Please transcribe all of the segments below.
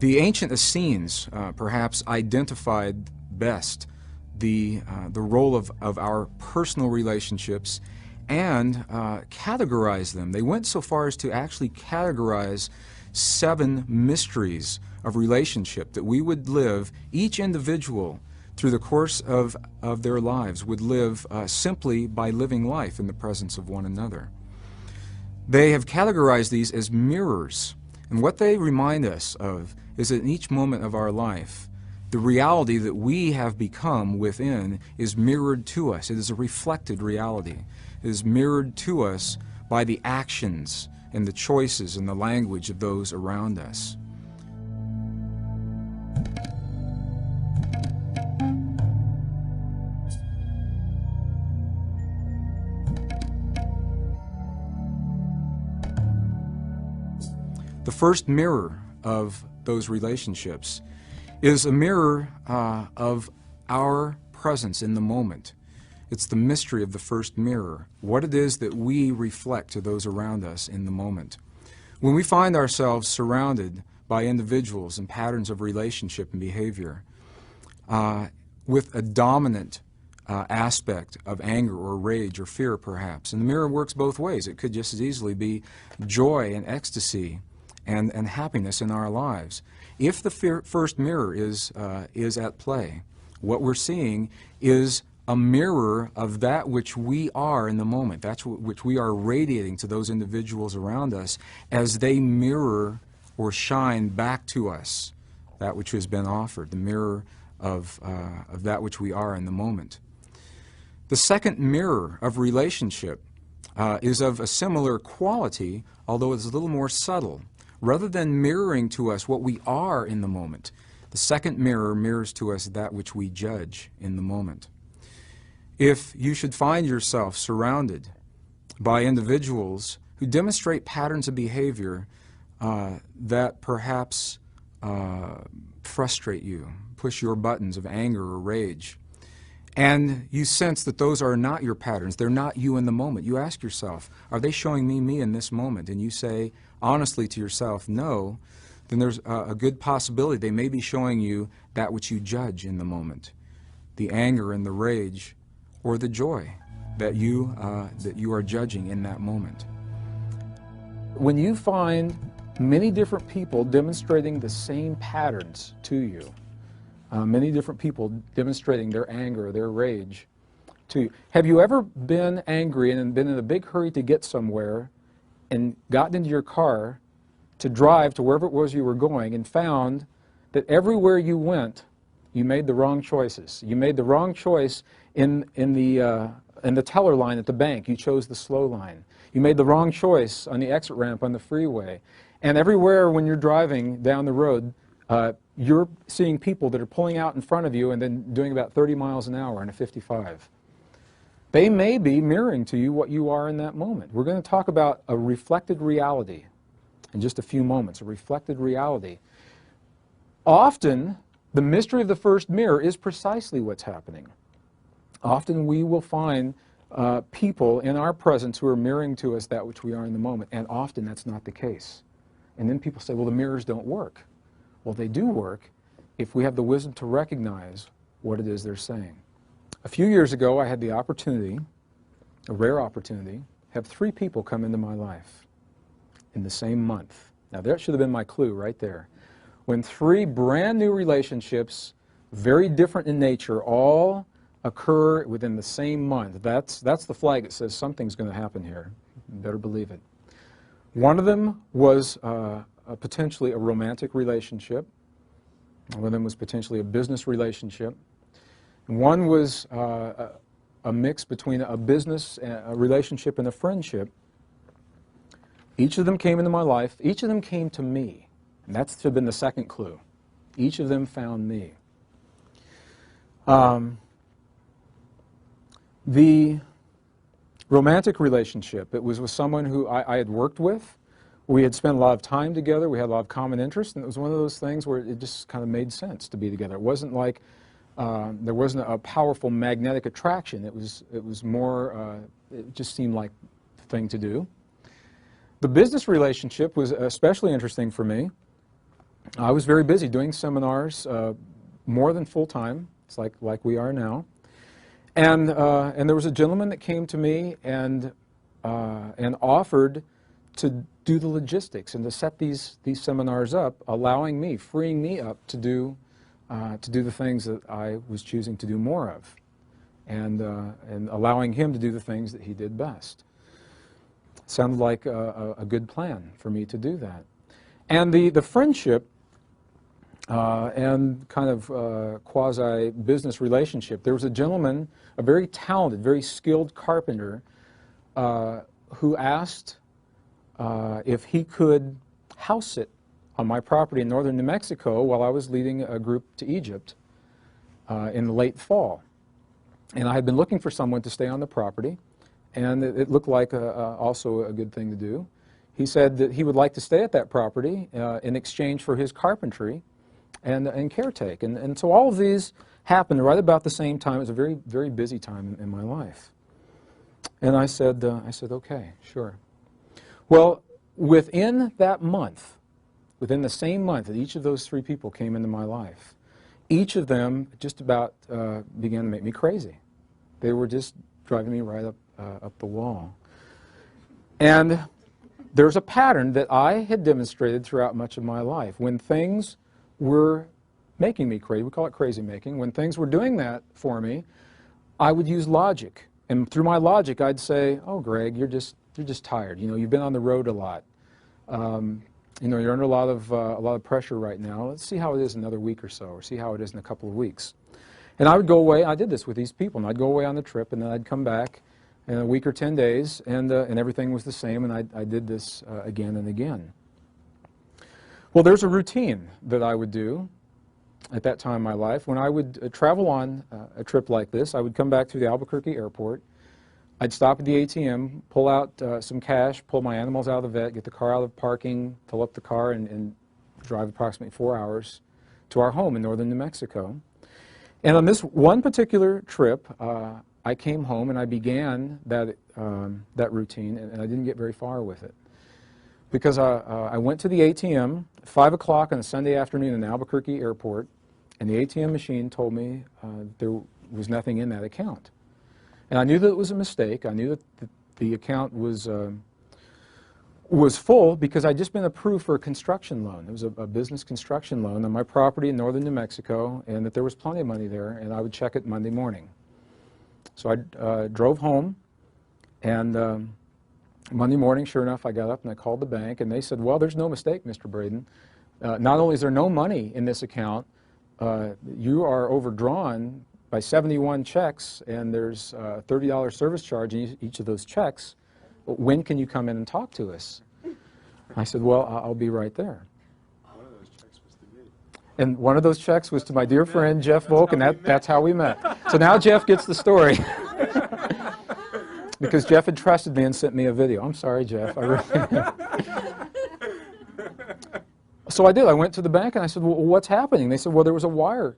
The ancient Essenes perhaps identified best the role of our personal relationships and categorized them. They went so far as to actually categorize 7 mysteries of relationship that we would live, each individual through the course of their lives would live simply by living life in the presence of one another. They have categorized these as mirrors, and what they remind us of is that in each moment of our life, the reality that we have become within is mirrored to us. It is a reflected reality. It is mirrored to us by the actions and the choices and the language of those around us. The first mirror of those relationships is a mirror of our presence in the moment. It's the mystery of the first mirror, what it is that we reflect to those around us in the moment. When we find ourselves surrounded by individuals and patterns of relationship and behavior with a dominant aspect of anger or rage or fear perhaps, and the mirror works both ways. It could just as easily be joy and ecstasy and happiness in our lives. If the first mirror is at play, what we're seeing is a mirror of that which we are in the moment, that's which we are radiating to those individuals around us as they mirror or shine back to us that which has been offered, the mirror of that which we are in the moment. The second mirror of relationship is of a similar quality, although it's a little more subtle. Rather than mirroring to us what we are in the moment, the second mirror mirrors to us that which we judge in the moment. If you should find yourself surrounded by individuals who demonstrate patterns of behavior that perhaps frustrate you, push your buttons of anger or rage, and you sense that those are not your patterns, they're not you in the moment, you ask yourself, are they showing me in this moment? And you say honestly to yourself, no, then there's a good possibility they may be showing you that which you judge in the moment, the anger and the rage or the joy that you are judging in that moment. When you find many different people demonstrating the same patterns to you, many different people demonstrating their anger or their rage to you. Have you ever been angry and been in a big hurry to get somewhere and gotten into your car to drive to wherever it was you were going and found that everywhere you went, you made the wrong choices? You made the wrong choice in the teller line at the bank. You chose the slow line. You made the wrong choice on the exit ramp on the freeway. And everywhere when you're driving down the road, you're seeing people that are pulling out in front of you and then doing about 30 miles an hour in a 55. They may be mirroring to you what you are in that moment. We're going to talk about a reflected reality in just a few moments, a reflected reality. Often, the mystery of the first mirror is precisely what's happening. Often we will find people in our presence who are mirroring to us that which we are in the moment, and often that's not the case. And then people say, well, the mirrors don't work. Well, they do work if we have the wisdom to recognize what it is they're saying. A few years ago, I had the opportunity, a rare opportunity, have 3 people come into my life in the same month. Now, that should have been my clue right there. When 3 brand new relationships, very different in nature, all occur within the same month, that's the flag that says something's going to happen here. You better believe it. One of them was potentially a romantic relationship. One of them was potentially a business relationship. One was a mix between a business a relationship and a friendship. Each of them came into my life. Each of them came to me. And that's to have been the second clue. Each of them found me. The romantic relationship, it was with someone who I had worked with. We had spent a lot of time together. We had a lot of common interests, and it was one of those things where it just kind of made sense to be together. It wasn't like there wasn't a powerful magnetic attraction. It was more, it just seemed like the thing to do. The business relationship was especially interesting for me. I was very busy doing seminars, more than full-time. It's like we are now. And there was a gentleman that came to me and offered to do the logistics and to set these seminars up, allowing me, freeing me up to do the things that I was choosing to do more of, and allowing him to do the things that he did best. Sounded like a good plan for me to do that. And the friendship and kind of quasi-business relationship, there was a gentleman, a very talented, very skilled carpenter, who asked if he could house sit on my property in northern New Mexico while I was leading a group to Egypt in the late fall. And I had been looking for someone to stay on the property, and it looked like also a good thing to do. He said that he would like to stay at that property in exchange for his carpentry and caretake. And so all of these happened right about the same time. It was a very, very busy time in my life. And I said, okay, sure. Well, within that month, within the same month that each of those three people came into my life, each of them just about began to make me crazy. They were just driving me right up the wall. And there's a pattern that I had demonstrated throughout much of my life. When things were making me crazy, we call it crazy making, when things were doing that for me, I would use logic. And through my logic, I'd say, oh, Greg, you're just tired. You know, you've been on the road a lot. You know, you're under a lot of pressure right now. Let's see how it is in another week or so, or see how it is in a couple of weeks. And I would go away. I did this with these people, and I'd go away on the trip, and then I'd come back in a week or 10 days, and everything was the same, and I did this again and again. Well, there's a routine that I would do at that time in my life. When I would travel on a trip like this, I would come back through the Albuquerque airport. I'd stop at the ATM, pull out some cash, pull my animals out of the vet, get the car out of parking, fill up the car, and drive approximately 4 hours to our home in northern New Mexico. And on this one particular trip, I came home and I began that routine, and I didn't get very far with it. Because I went to the ATM at 5 o'clock on a Sunday afternoon in the Albuquerque airport, and the ATM machine told me there was nothing in that account. And I knew that it was a mistake. I knew that the account was full because I'd just been approved for a construction loan. It was a business construction loan on my property in northern New Mexico, and that there was plenty of money there, and I would check it Monday morning. So I drove home, and Monday morning, sure enough, I got up and I called the bank, and they said, well, there's no mistake, Mr. Braden. Not only is there no money in this account, you are overdrawn by 71 checks, and there's a $30 service charge in each of those checks. When can you come in and talk to us? I said, well, I'll be right there. One of those checks was to me. And one of those checks was to my dear friend, Jeff Volk, and that's how we met. So now Jeff gets the story. Because Jeff had trusted me and sent me a video. I'm sorry, Jeff. I really So I did. I went to the bank and I said, well, what's happening? They said, well, there was a wire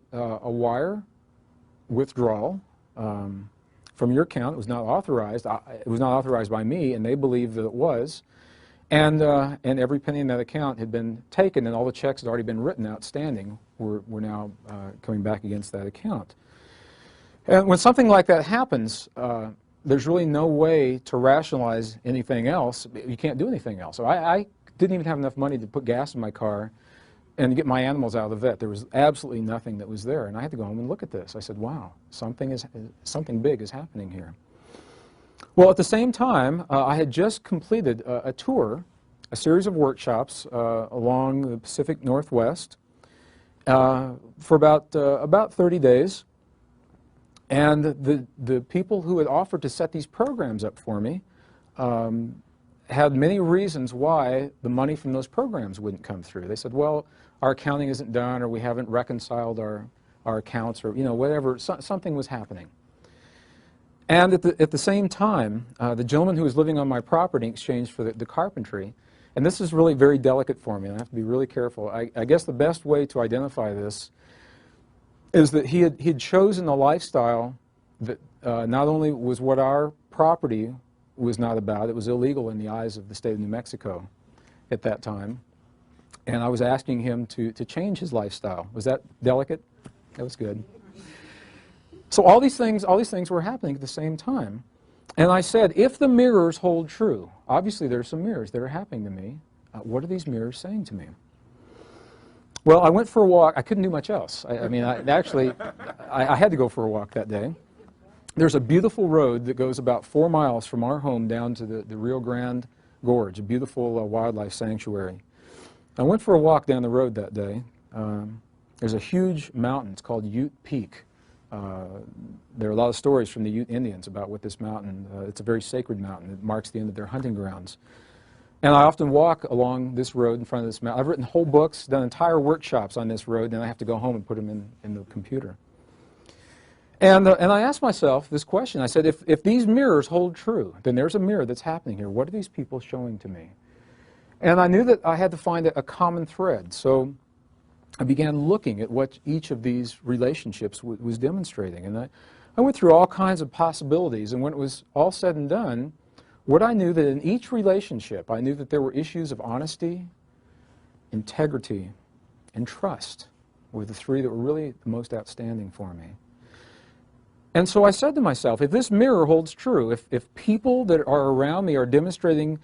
withdrawal from your account. It was not authorized. It was not authorized by me, and they believed that it was. And every penny in that account had been taken, and all the checks had already been written outstanding were now coming back against that account. And when something like that happens, there's really no way to rationalize anything else. You can't do anything else. So I didn't even have enough money to put gas in my car and to get my animals out of the vet. There was absolutely nothing that was there, and I had to go home and look at this. I said, wow, something big is happening here. Well, at the same time, I had just completed a tour, a series of workshops along the Pacific Northwest for about 30 days. And the people who had offered to set these programs up for me had many reasons why the money from those programs wouldn't come through. They said, well, our accounting isn't done, or we haven't reconciled our accounts, or whatever. Something was happening. And at the same time, the gentleman who was living on my property in exchange for the carpentry, and this is really very delicate for me, and I have to be really careful. I guess the best way to identify this is that he had chosen a lifestyle that not only was what our property was not about, it was illegal in the eyes of the state of New Mexico at that time, And I was asking him to change his lifestyle. Was that delicate? That was good. So all these things were happening at the same time. And I said, if the mirrors hold true, obviously there are some mirrors that are happening to me. What are these mirrors saying to me? Well, I went for a walk. I couldn't do much else. I had to go for a walk that day. There's a beautiful road that goes about 4 miles from our home down to the Rio Grande Gorge, a beautiful wildlife sanctuary. I went for a walk down the road that day. There's a huge mountain. It's called Ute Peak. There are a lot of stories from the Ute Indians about what this mountain, it's a very sacred mountain. It marks the end of their hunting grounds. And I often walk along this road in front of this mountain. I've written whole books, done entire workshops on this road, and I have to go home and put them in the computer. And I asked myself this question. I said, if these mirrors hold true, then there's a mirror that's happening here. What are these people showing to me? And I knew that I had to find a common thread. So I began looking at what each of these relationships was demonstrating. And I went through all kinds of possibilities. And when it was all said and done, what I knew that in each relationship, I knew that there were issues of honesty, integrity, and trust were the three that were really the most outstanding for me. And so I said to myself, if this mirror holds true, if people that are around me are demonstrating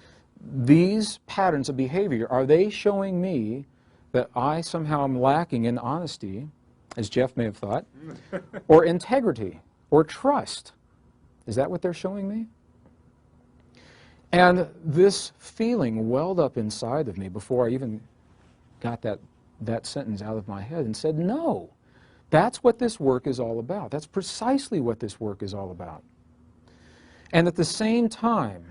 these patterns of behavior, are they showing me that I somehow am lacking in honesty, as Jeff may have thought, or integrity, or trust? Is that what they're showing me? And this feeling welled up inside of me before I even got that sentence out of my head and said, no, that's what this work is all about. That's precisely what this work is all about. And at the same time,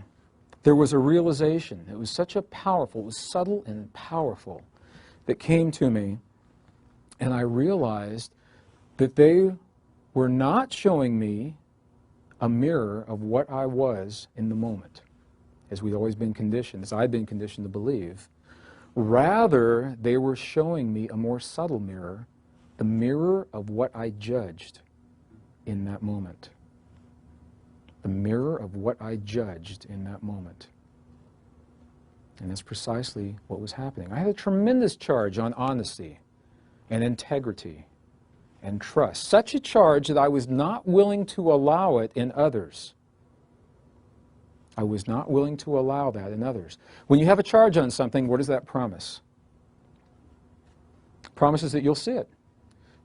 there was a realization. It was such a powerful, it was subtle and powerful, that came to me, and I realized that they were not showing me a mirror of what I was in the moment, as we'd always been conditioned, as I'd been conditioned to believe. Rather, they were showing me a more subtle mirror, the mirror of what I judged in that moment. The mirror of what I judged in that moment. And that's precisely what was happening. I had a tremendous charge on honesty and integrity and trust. Such a charge that I was not willing to allow it in others. I was not willing to allow that in others. When you have a charge on something, what does that promise? It promises that you'll see it.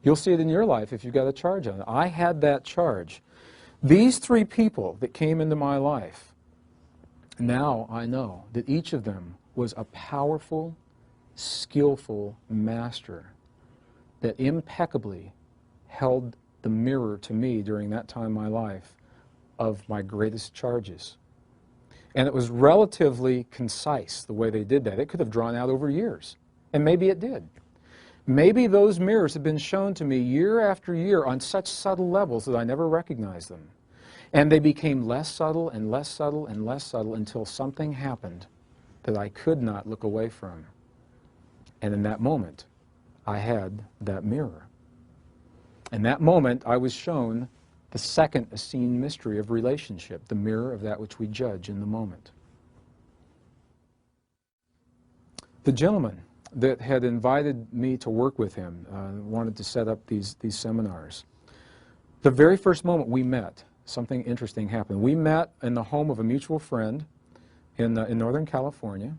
You'll see it in your life if you've got a charge on it. I had that charge. These three people that came into my life, now I know that each of them was a powerful, skillful master that impeccably held the mirror to me during that time in my life of my greatest charges. And it was relatively concise the way they did that. It could have drawn out over years, and maybe it did. Maybe those mirrors have been shown to me year after year on such subtle levels that I never recognized them. And they became less subtle and less subtle and less subtle until something happened that I could not look away from. And in that moment, I had that mirror. In that moment, I was shown the second Essene mystery of relationship, the mirror of that which we judge in the moment. The gentleman that had invited me to work with him wanted to set up these seminars. The very first moment we met, something interesting happened. We met in the home of a mutual friend in Northern California.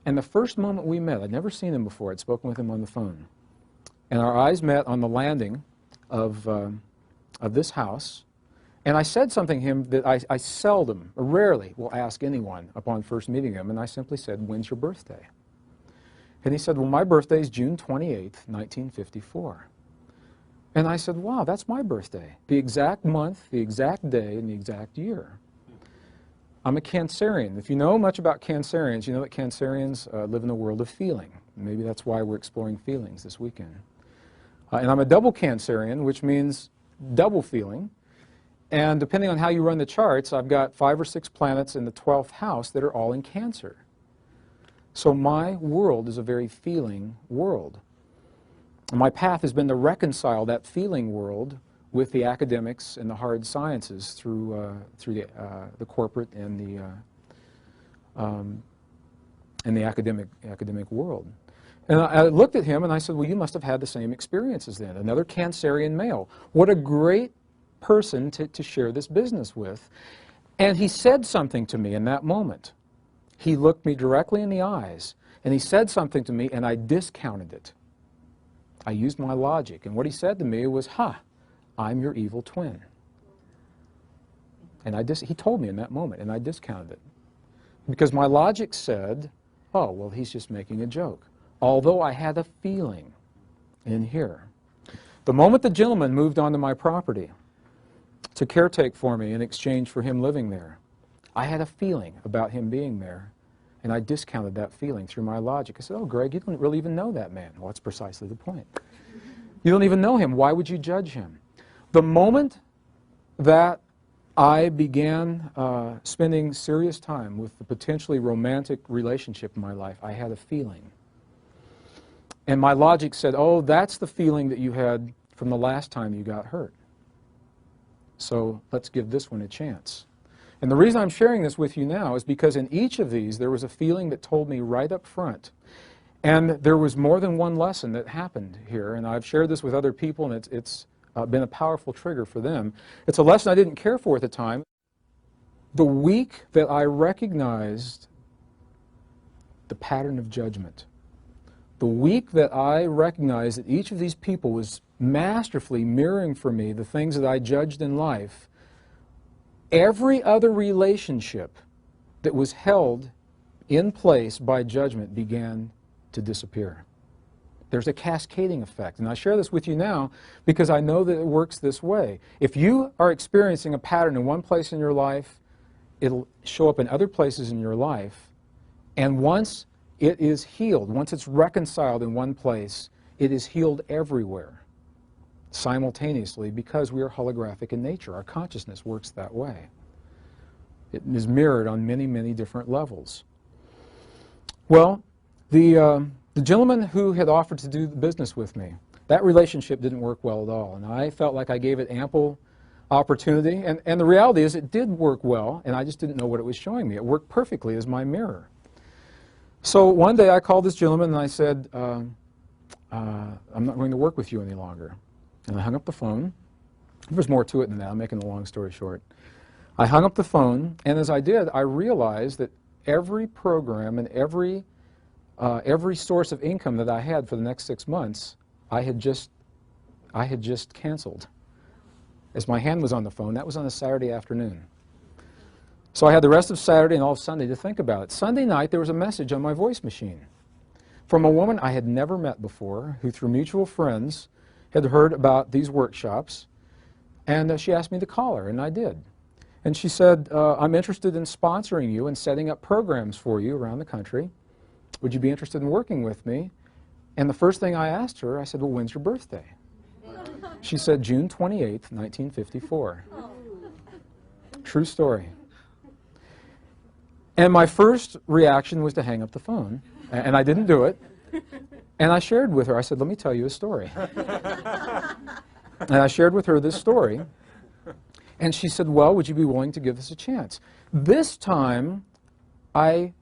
And the first moment we met, I'd never seen him before. I'd spoken with him on the phone. And our eyes met on the landing of this house. And I said something to him that I seldom, or rarely, will ask anyone upon first meeting him. And I simply said, "When's your birthday?" And he said, "Well, my birthday is June 28th, 1954. And I said, "Wow, that's my birthday. The exact month, the exact day, and the exact year." I'm a Cancerian. If you know much about Cancerians, you know that Cancerians live in a world of feeling. Maybe that's why we're exploring feelings this weekend. And I'm a double Cancerian, which means double feeling. And depending on how you run the charts, I've got 5 or 6 planets in the 12th house that are all in Cancer. So my world is a very feeling world. And my path has been to reconcile that feeling world with the academics and the hard sciences through the corporate and the academic world. And I looked at him and I said, well, you must have had the same experiences then. Another Cancerian male. What a great person to share this business with. And he said something to me in that moment. He looked me directly in the eyes and he said something to me and I discounted it. I used my logic. And what he said to me was, I'm your evil twin. And he told me in that moment and I discounted it. Because my logic said, oh, well, he's just making a joke. Although I had a feeling in here. The moment the gentleman moved onto my property to caretake for me in exchange for him living there, I had a feeling about him being there, and I discounted that feeling through my logic. I said, oh, Greg, you don't really even know that man. Well, that's precisely the point. You don't even know him. Why would you judge him? The moment that I began spending serious time with the potentially romantic relationship in my life, I had a feeling. And my logic said, oh, that's the feeling that you had from the last time you got hurt. So let's give this one a chance. And the reason I'm sharing this with you now is because in each of these there was a feeling that told me right up front. And there was more than one lesson that happened here. And I've shared this with other people and it's been a powerful trigger for them. It's a lesson I didn't care for at the time. The week that I recognized the pattern of judgment, the week that I recognized that each of these people was masterfully mirroring for me the things that I judged in life, every other relationship that was held in place by judgment began to disappear. There's a cascading effect, and I share this with you now because I know that it works this way. If you are experiencing a pattern in one place in your life, it'll show up in other places in your life, and once it is healed, once it's reconciled in one place, it is healed everywhere simultaneously because we are holographic in nature. Our consciousness works that way. It is mirrored on many, many different levels. Well, the gentleman who had offered to do the business with me, that relationship didn't work well at all, and I felt like I gave it ample opportunity, and the reality is it did work well, and I just didn't know what it was showing me. It worked perfectly as my mirror. So one day I called this gentleman and I said, I'm not going to work with you any longer. And I hung up the phone. There's more to it than that. I'm making a long story short. I hung up the phone, and as I did, I realized that every program and every source of income that I had for the next 6 months, I had just canceled. As my hand was on the phone, that was on a Saturday afternoon. So I had the rest of Saturday and all of Sunday to think about it. Sunday night, there was a message on my voice machine from a woman I had never met before, who through mutual friends had heard about these workshops, and she asked me to call her, and I did. And she said, I'm interested in sponsoring you and setting up programs for you around the country. Would you be interested in working with me? And the first thing I asked her, I said, well, when's your birthday? She said, June 28th, 1954. True story. And my first reaction was to hang up the phone, and I didn't do it. And I shared with her, I said, let me tell you a story. And I shared with her this story, and she said, well, would you be willing to give this a chance? This time, I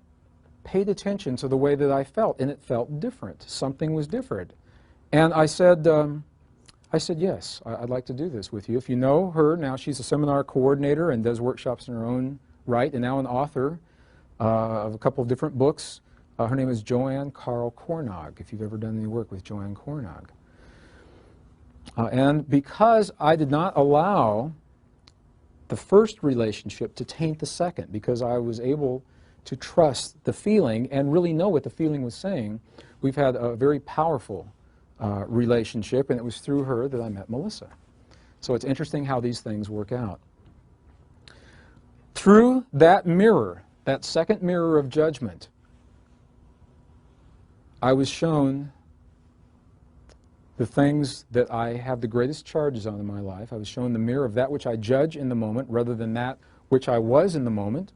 paid attention to the way that I felt, and it felt different. Something was different. And I said, yes, I'd like to do this with you. If you know her, now she's a seminar coordinator and does workshops in her own right, and now an author of a couple of different books. Her name is Joanne Carl Cornog, if you've ever done any work with Joanne Cornog. And because I did not allow the first relationship to taint the second, because I was able to trust the feeling and really know what the feeling was saying, we've had a very powerful relationship, and it was through her that I met Melissa. So it's interesting how these things work out. Through that mirror, that second mirror of judgment, I was shown the things that I have the greatest charges on in my life. I was shown the mirror of that which I judge in the moment rather than that which I was in the moment.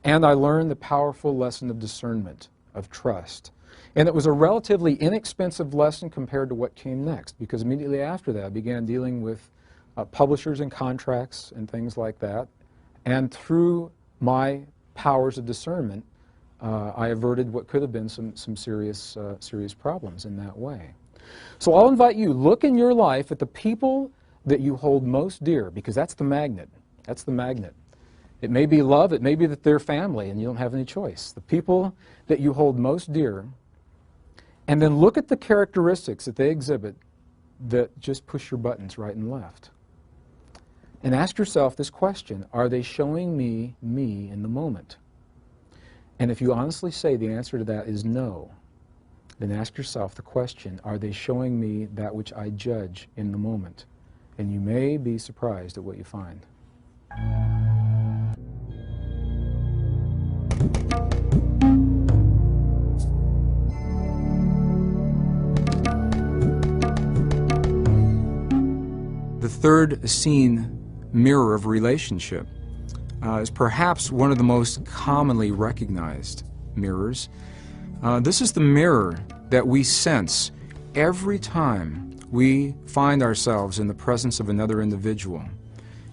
And I learned the powerful lesson of discernment, of trust. And it was a relatively inexpensive lesson compared to what came next, because immediately after that I began dealing with publishers and contracts and things like that. And through my powers of discernment, I averted what could have been some serious problems in that way. So I'll invite you, look in your life at the people that you hold most dear, because that's the magnet. That's the magnet. It may be love, it may be that they're family and you don't have any choice. The people that you hold most dear, and then look at the characteristics that they exhibit that just push your buttons right and left. And ask yourself this question: are they showing me in the moment? And if you honestly say the answer to that is no, then ask yourself the question: are they showing me that which I judge in the moment? And you may be surprised at what you find. The third Essene mirror of relationship is perhaps one of the most commonly recognized mirrors. This is the mirror that we sense every time we find ourselves in the presence of another individual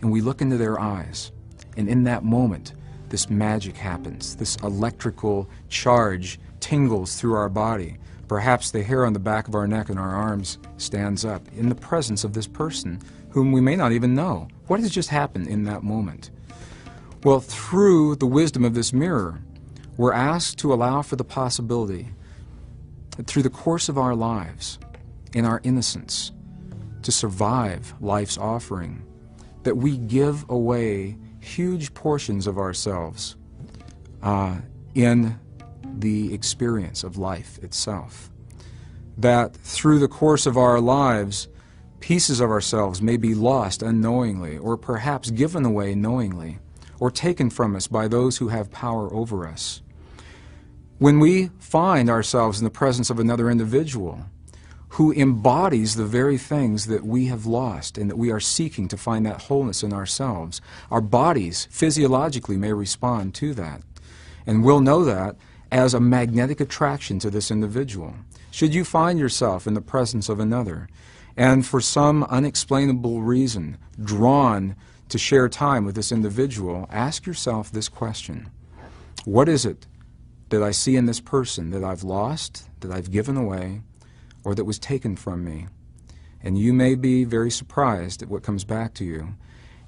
and we look into their eyes. And in that moment, this magic happens. This electrical charge tingles through our body. Perhaps the hair on the back of our neck and our arms stands up in the presence of this person whom we may not even know. What has just happened in that moment? Well, through the wisdom of this mirror, we're asked to allow for the possibility that through the course of our lives, in our innocence, to survive life's offering, that we give away huge portions of ourselves in the experience of life itself. That through the course of our lives, pieces of ourselves may be lost unknowingly, or perhaps given away knowingly, or taken from us by those who have power over us. When we find ourselves in the presence of another individual who embodies the very things that we have lost and that we are seeking to find that wholeness in ourselves, our bodies physiologically may respond to that. And we'll know that as a magnetic attraction to this individual. Should you find yourself in the presence of another, and for some unexplainable reason drawn to share time with this individual, ask yourself this question: what is it that I see in this person that I've lost, that I've given away, or that was taken from me? And you may be very surprised at what comes back to you,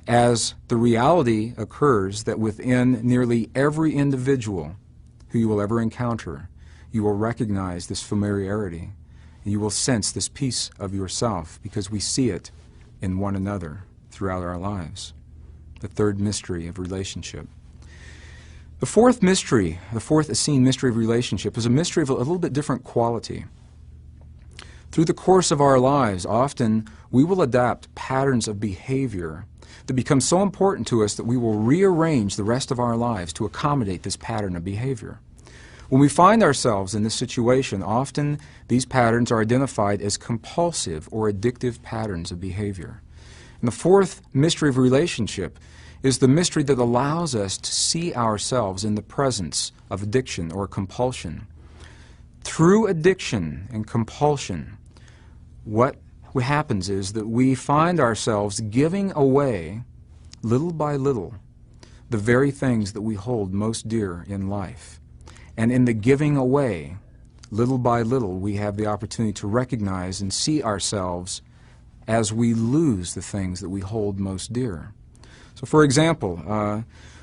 as the reality occurs that within nearly every individual who you will ever encounter, you will recognize this familiarity, and you will sense this piece of yourself, because we see it in one another throughout our lives. The third mystery of relationship. The fourth mystery, the fourth Essene mystery of relationship, is a mystery of a little bit different quality. Through the course of our lives, often we will adapt patterns of behavior that become so important to us that we will rearrange the rest of our lives to accommodate this pattern of behavior. When we find ourselves in this situation, often these patterns are identified as compulsive or addictive patterns of behavior. And the fourth mystery of relationship is the mystery that allows us to see ourselves in the presence of addiction or compulsion. Through addiction and compulsion, what happens is that we find ourselves giving away, little by little, the very things that we hold most dear in life. And in the giving away, little by little, we have the opportunity to recognize and see ourselves as we lose the things that we hold most dear. So for example,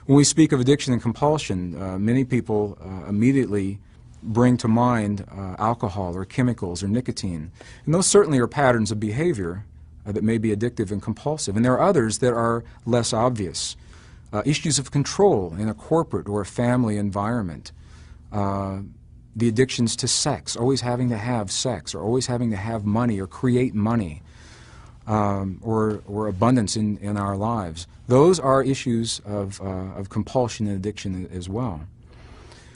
when we speak of addiction and compulsion, many people immediately bring to mind alcohol or chemicals or nicotine. And those certainly are patterns of behavior that may be addictive and compulsive. And there are others that are less obvious. Issues of control in a corporate or a family environment. The addictions to sex, always having to have sex, or always having to have money or create money, or abundance in our lives. Those are issues of compulsion and addiction as well.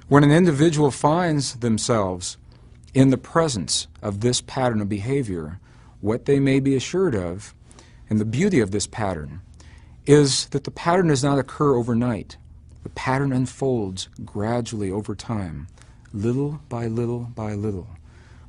When an individual finds themselves in the presence of this pattern of behavior, what they may be assured of, and the beauty of this pattern, is that the pattern does not occur overnight. The pattern unfolds gradually over time, little by little by little.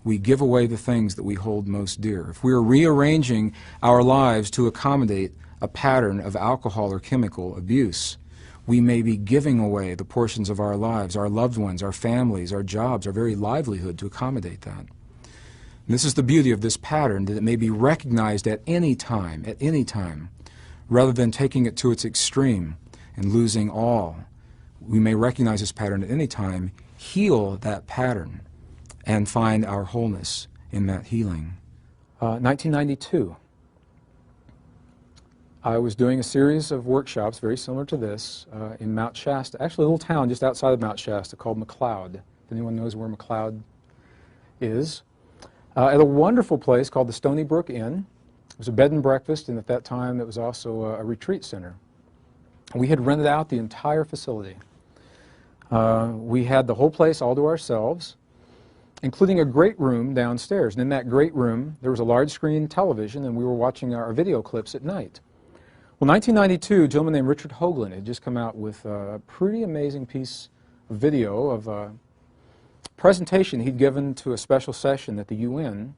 We give away the things that we hold most dear. If we are rearranging our lives to accommodate a pattern of alcohol or chemical abuse, we may be giving away the portions of our lives, our loved ones, our families, our jobs, our very livelihood to accommodate that. And this is the beauty of this pattern, that it may be recognized at any time, rather than taking it to its extreme and losing all. We may recognize this pattern at any time, heal that pattern, and find our wholeness in that healing. 1992. I was doing a series of workshops very similar to this in Mount Shasta, actually a little town just outside of Mount Shasta called McLeod. If anyone knows where McLeod is. At a wonderful place called the Stony Brook Inn. It was a bed and breakfast, and at that time it was also a retreat center. We had rented out the entire facility. We had the whole place all to ourselves, including a great room downstairs. And in that great room, there was a large screen television, and we were watching our video clips at night. Well, 1992, a gentleman named Richard Hoagland had just come out with a pretty amazing piece of video of a presentation he'd given to a special session at the UN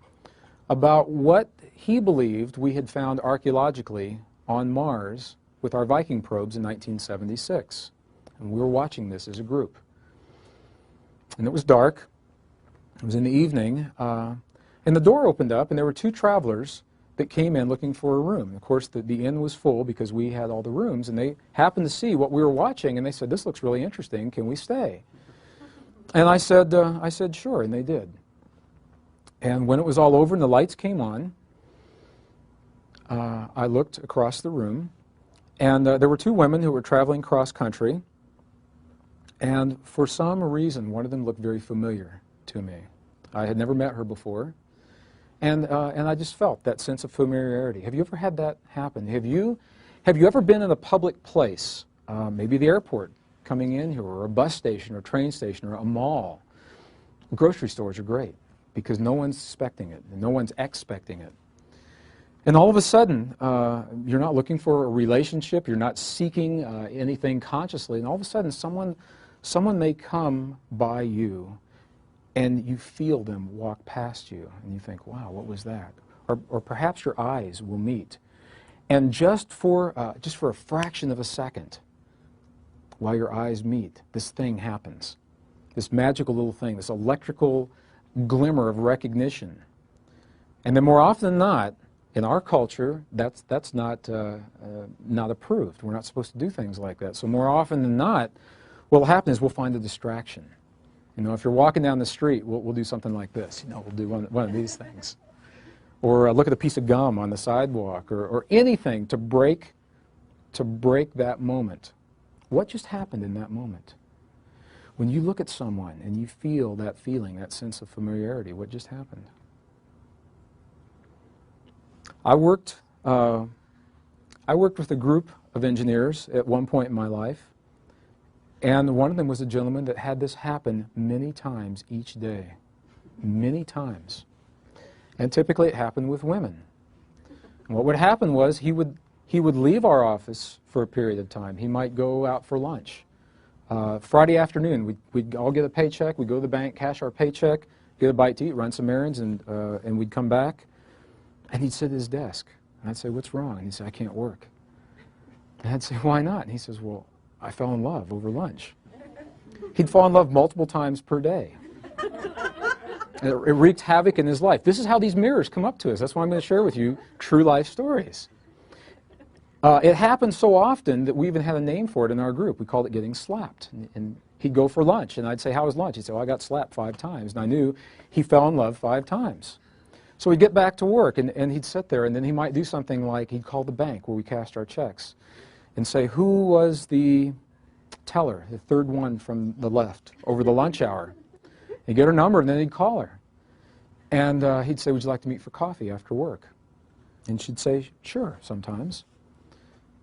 about what he believed we had found archaeologically on Mars with our Viking probes in 1976. And we were watching this as a group. And it was dark. It was in the evening. And the door opened up, and there were two travelers that came in looking for a room. Of course, the inn was full because we had all the rooms, and they happened to see what we were watching, and they said, "This looks really interesting. Can we stay?" And I said, sure, and they did. And when it was all over and the lights came on, I looked across the room, and there were two women who were traveling cross-country, and for some reason, one of them looked very familiar to me. I had never met her before, and I just felt that sense of familiarity. Have you ever had that happen? Have you ever been in a public place, maybe the airport, coming in here, or a bus station, or a train station, or a mall? Grocery stores are great because no one's expecting it, and no one's expecting it. And all of a sudden, you're not looking for a relationship, you're not seeking anything consciously, and all of a sudden someone may come by you, and you feel them walk past you, and you think, wow, what was that? Or perhaps your eyes will meet. And just for a fraction of a second, while your eyes meet, this thing happens. This magical little thing, this electrical glimmer of recognition. And then more often than not, in our culture, that's not approved. We're not supposed to do things like that. So more often than not, what will happen is we'll find a distraction. You know, if you're walking down the street, we'll do something like this. You know, we'll do one of these things. Or look at a piece of gum on the sidewalk, or anything to break that moment. What just happened in that moment? When you look at someone and you feel that feeling, that sense of familiarity, what just happened? I worked with a group of engineers at one point in my life, and one of them was a gentleman that had this happen many times each day. Many times. And typically it happened with women. And what would happen was he would leave our office for a period of time. He might go out for lunch. Friday afternoon, we'd all get a paycheck. We'd go to the bank, cash our paycheck, get a bite to eat, run some errands, and we'd come back. And he'd sit at his desk. And I'd say, "What's wrong?" And he'd say, "I can't work." And I'd say, "Why not?" And he says, "Well, I fell in love over lunch." He'd fall in love multiple times per day. And it wreaked havoc in his life. This is how these mirrors come up to us. That's why I'm going to share with you true life stories. It happened so often that we even had a name for it in our group. We called it getting slapped. And he'd go for lunch, and I'd say, "How was lunch?" He'd say, "Well, I got slapped 5 times." And I knew he fell in love 5 times. So we'd get back to work, and he'd sit there, and then he might do something like he'd call the bank where we cashed our checks and say, "Who was the teller, the third one from the left, over the lunch hour?" He'd get her number, and then he'd call her. And he'd say, "Would you like to meet for coffee after work?" And she'd say, "Sure," sometimes.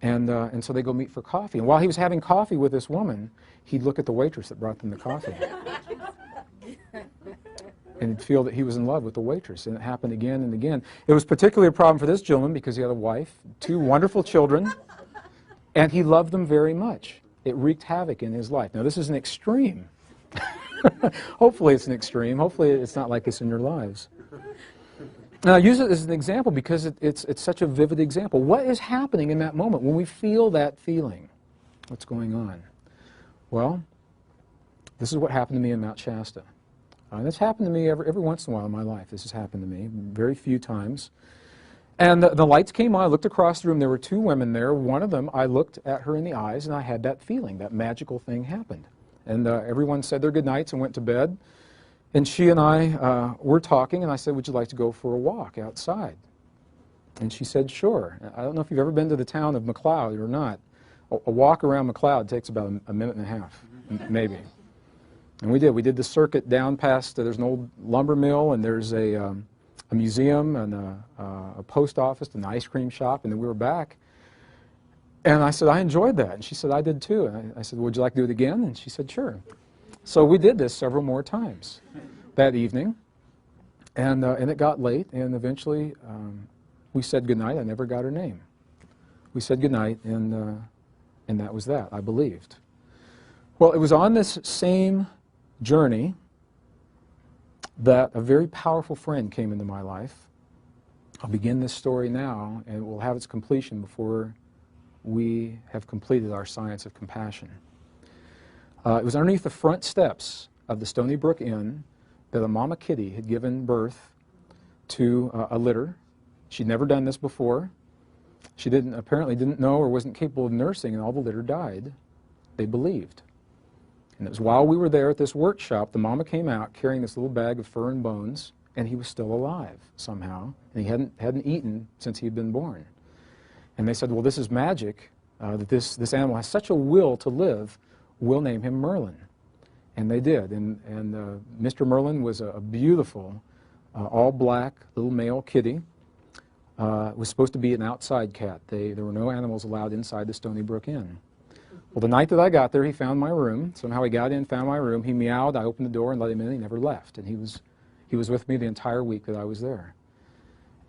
And so they go meet for coffee. And while he was having coffee with this woman, he'd look at the waitress that brought them the coffee. And he'd feel that he was in love with the waitress. And it happened again and again. It was particularly a problem for this gentleman because he had a wife, 2 wonderful children, and he loved them very much. It wreaked havoc in his life. Now, this is an extreme. Hopefully it's an extreme. Hopefully it's not like this in your lives. And I use it as an example because it's such a vivid example. What is happening in that moment when we feel that feeling? What's going on? Well, this is what happened to me in Mount Shasta. And it's happened to me every once in a while in my life. This has happened to me very few times. And the lights came on. I looked across the room. There were two women there. One of them, I looked at her in the eyes, and I had that feeling, that magical thing happened. And everyone said their good nights and went to bed. And she and I were talking, and I said, would you like to go for a walk outside? And she said, sure. I don't know if you've ever been to the town of McLeod or not. A walk around McLeod takes about a minute and a half, maybe. And we did. We did the circuit down past, there's an old lumber mill, and there's a museum, and a post office, and an ice cream shop, and then we were back. And I said, I enjoyed that. And she said, I did too. And I said, would you like to do it again? And she said, sure. So we did this several more times that evening. And it got late, and eventually we said goodnight. I never got her name. We said goodnight, and that was that, I believed. Well, it was on this same journey that a very powerful friend came into my life. I'll begin this story now, and it will have its completion before we have completed our science of compassion. It was underneath the front steps of the Stony Brook Inn that a mama kitty had given birth to a litter. She'd never done this before. She apparently didn't know or wasn't capable of nursing, and all the litter died. They believed. And it was while we were there at this workshop, the mama came out carrying this little bag of fur and bones, and he was still alive somehow, and he hadn't eaten since he'd been born. And they said, well, this is magic, that this animal has such a will to live, we'll name him Merlin. And they did. And Mr. Merlin was a beautiful, all-black little male kitty. It was supposed to be an outside cat. There were no animals allowed inside the Stony Brook Inn. Well, the night that I got there, he found my room. Somehow he got in, found my room. He meowed. I opened the door and let him in. He never left. And he was with me the entire week that I was there.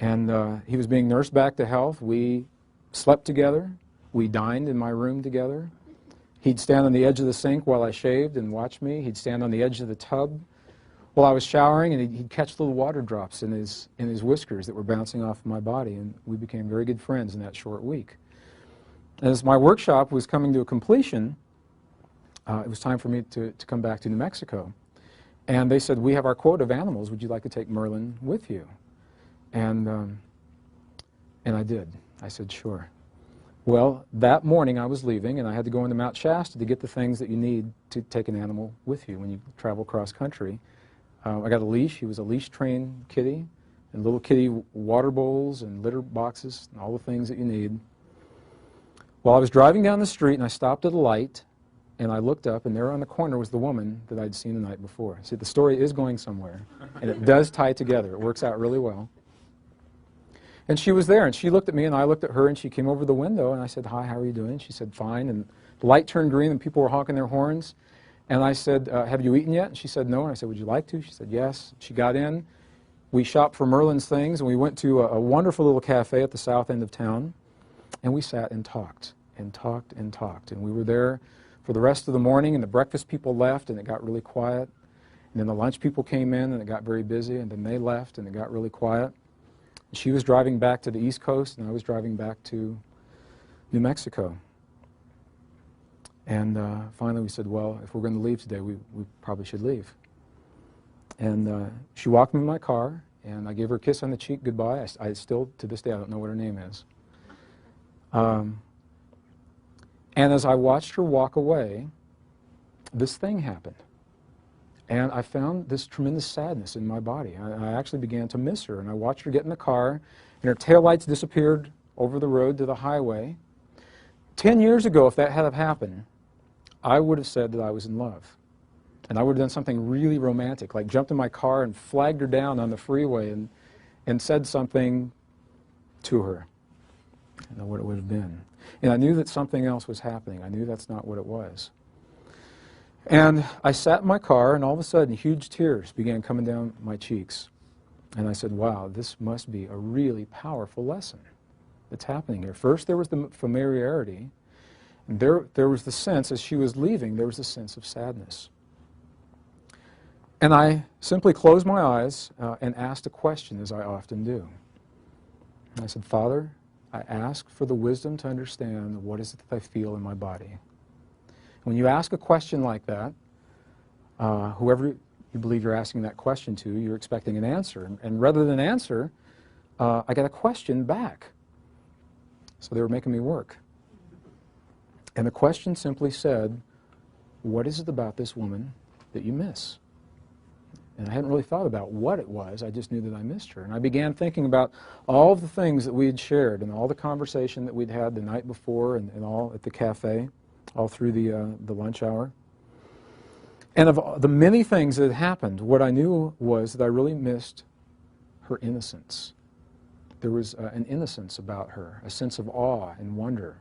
And he was being nursed back to health. We slept together. We dined in my room together. He'd stand on the edge of the sink while I shaved and watch me. He'd stand on the edge of the tub while I was showering, and he'd catch little water drops in his whiskers that were bouncing off my body. And we became very good friends in that short week. As my workshop was coming to a completion, it was time for me to come back to New Mexico. And they said, we have our quota of animals. Would you like to take Merlin with you? And I did. I said, sure. Well, that morning I was leaving, and I had to go into Mount Shasta to get the things that you need to take an animal with you when you travel cross country. I got a leash. He was a leash-trained kitty, and little kitty water bowls and litter boxes and all the things that you need. Well, I was driving down the street, and I stopped at a light, and I looked up, and there on the corner was the woman that I'd seen the night before. See, the story is going somewhere, and it does tie together. It works out really well. And she was there, and she looked at me, and I looked at her, and she came over the window, and I said, hi, how are you doing? She said, fine. And the light turned green, and people were honking their horns. And I said, have you eaten yet? And she said, no. And I said, would you like to? She said, yes. She got in. We shopped for Merlin's things, and we went to a wonderful little cafe at the south end of town, and we sat and talked and talked and talked. And we were there for the rest of the morning, and the breakfast people left, and it got really quiet. And then the lunch people came in, and it got very busy, and then they left, and it got really quiet. She was driving back to the East Coast, and I was driving back to New Mexico. And finally we said, well, if we're going to leave today, we probably should leave. And she walked me in my car, and I gave her a kiss on the cheek, goodbye. I still, to this day, I don't know what her name is. And as I watched her walk away, this thing happened. And I found this tremendous sadness in my body. I actually began to miss her, and I watched her get in the car, and her taillights disappeared over the road to the highway. 10 years ago, if that had happened, I would have said that I was in love. And I would have done something really romantic, like jumped in my car and flagged her down on the freeway and said something to her. I don't know what it would have been. And I knew that something else was happening. I knew that's not what it was. And I sat in my car, and all of a sudden, huge tears began coming down my cheeks. And I said, wow, this must be a really powerful lesson that's happening here. First, there was the familiarity. And there was the sense, as she was leaving, there was a sense of sadness. And I simply closed my eyes and asked a question, as I often do. And I said, Father, I ask for the wisdom to understand what is it that I feel in my body. When you ask a question like that, whoever you believe you're asking that question to, you're expecting an answer. And rather than an answer, I got a question back. So they were making me work. And the question simply said, what is it about this woman that you miss? And I hadn't really thought about what it was. I just knew that I missed her. And I began thinking about all of the things that we had shared and all the conversation that we'd had the night before and all at the cafe, all through the lunch hour. And of the many things that had happened, what I knew was that I really missed her innocence. There was an innocence about her, a sense of awe and wonder.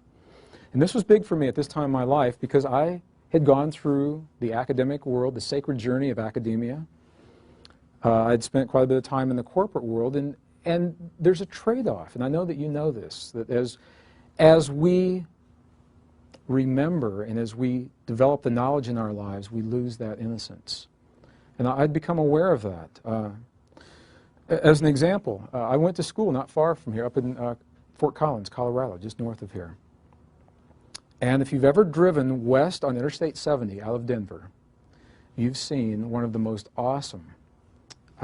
And this was big for me at this time in my life because I had gone through the academic world, the sacred journey of academia. I'd spent quite a bit of time in the corporate world, and there's a trade-off, and I know that you know this, that as we remember and as we develop the knowledge in our lives, we lose that innocence. And I'd become aware of that. As an example, I went to school not far from here, up in Fort Collins, Colorado, just north of here. And if you've ever driven west on Interstate 70 out of Denver, you've seen one of the most awesome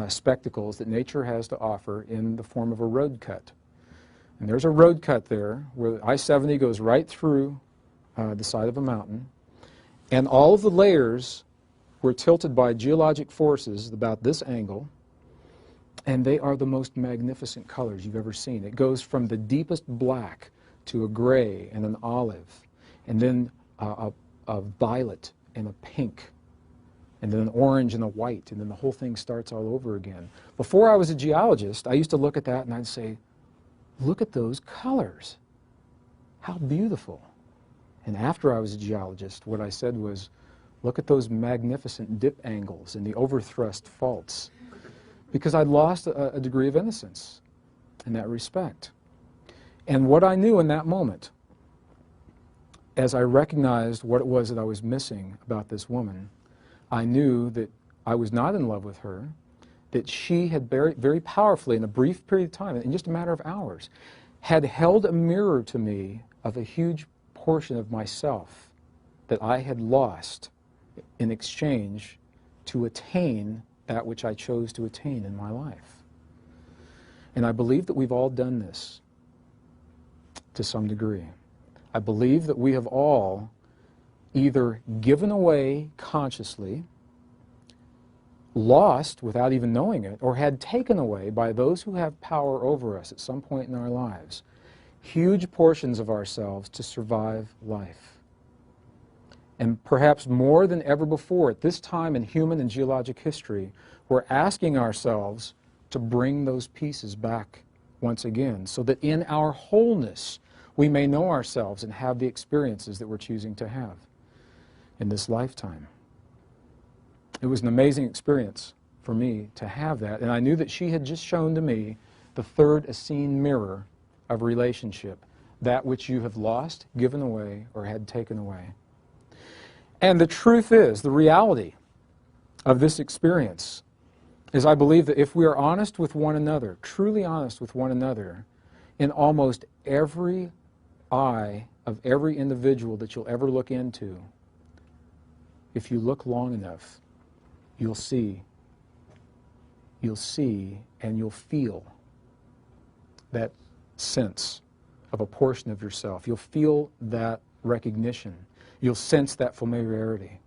spectacles that nature has to offer in the form of a road cut. And there's a road cut there where I-70 goes right through the side of a mountain, and all of the layers were tilted by geologic forces about this angle, and they are the most magnificent colors you've ever seen. It goes from the deepest black to a gray and an olive, and then a violet and a pink, and then an orange and a white, and then the whole thing starts all over again. Before I was a geologist, I used to look at that and I'd say, look at those colors. How beautiful. And after I was a geologist, what I said was, look at those magnificent dip angles and the overthrust faults. Because I'd lost a degree of innocence in that respect. And what I knew in that moment, as I recognized what it was that I was missing about this woman, I knew that I was not in love with her, that she had very, very powerfully, in a brief period of time, in just a matter of hours, had held a mirror to me of a huge portion of myself that I had lost in exchange to attain that which I chose to attain in my life. And I believe that we've all done this to some degree. I believe that we have all either given away consciously, lost without even knowing it, or had taken away by those who have power over us at some point in our lives, huge portions of ourselves to survive life. And perhaps more than ever before, at this time in human and geologic history, we're asking ourselves to bring those pieces back once again, so that in our wholeness we may know ourselves and have the experiences that we're choosing to have in this lifetime. It was an amazing experience for me to have that, and I knew that she had just shown to me the third Essene mirror of relationship, that which you have lost, given away, or had taken away. And the truth is, the reality of this experience is, I believe that if we are honest with one another, truly honest with one another, in almost every eye of every individual that you'll ever look into, if you look long enough, you'll see and you'll feel that sense of a portion of yourself. You'll feel that recognition. You'll sense that familiarity.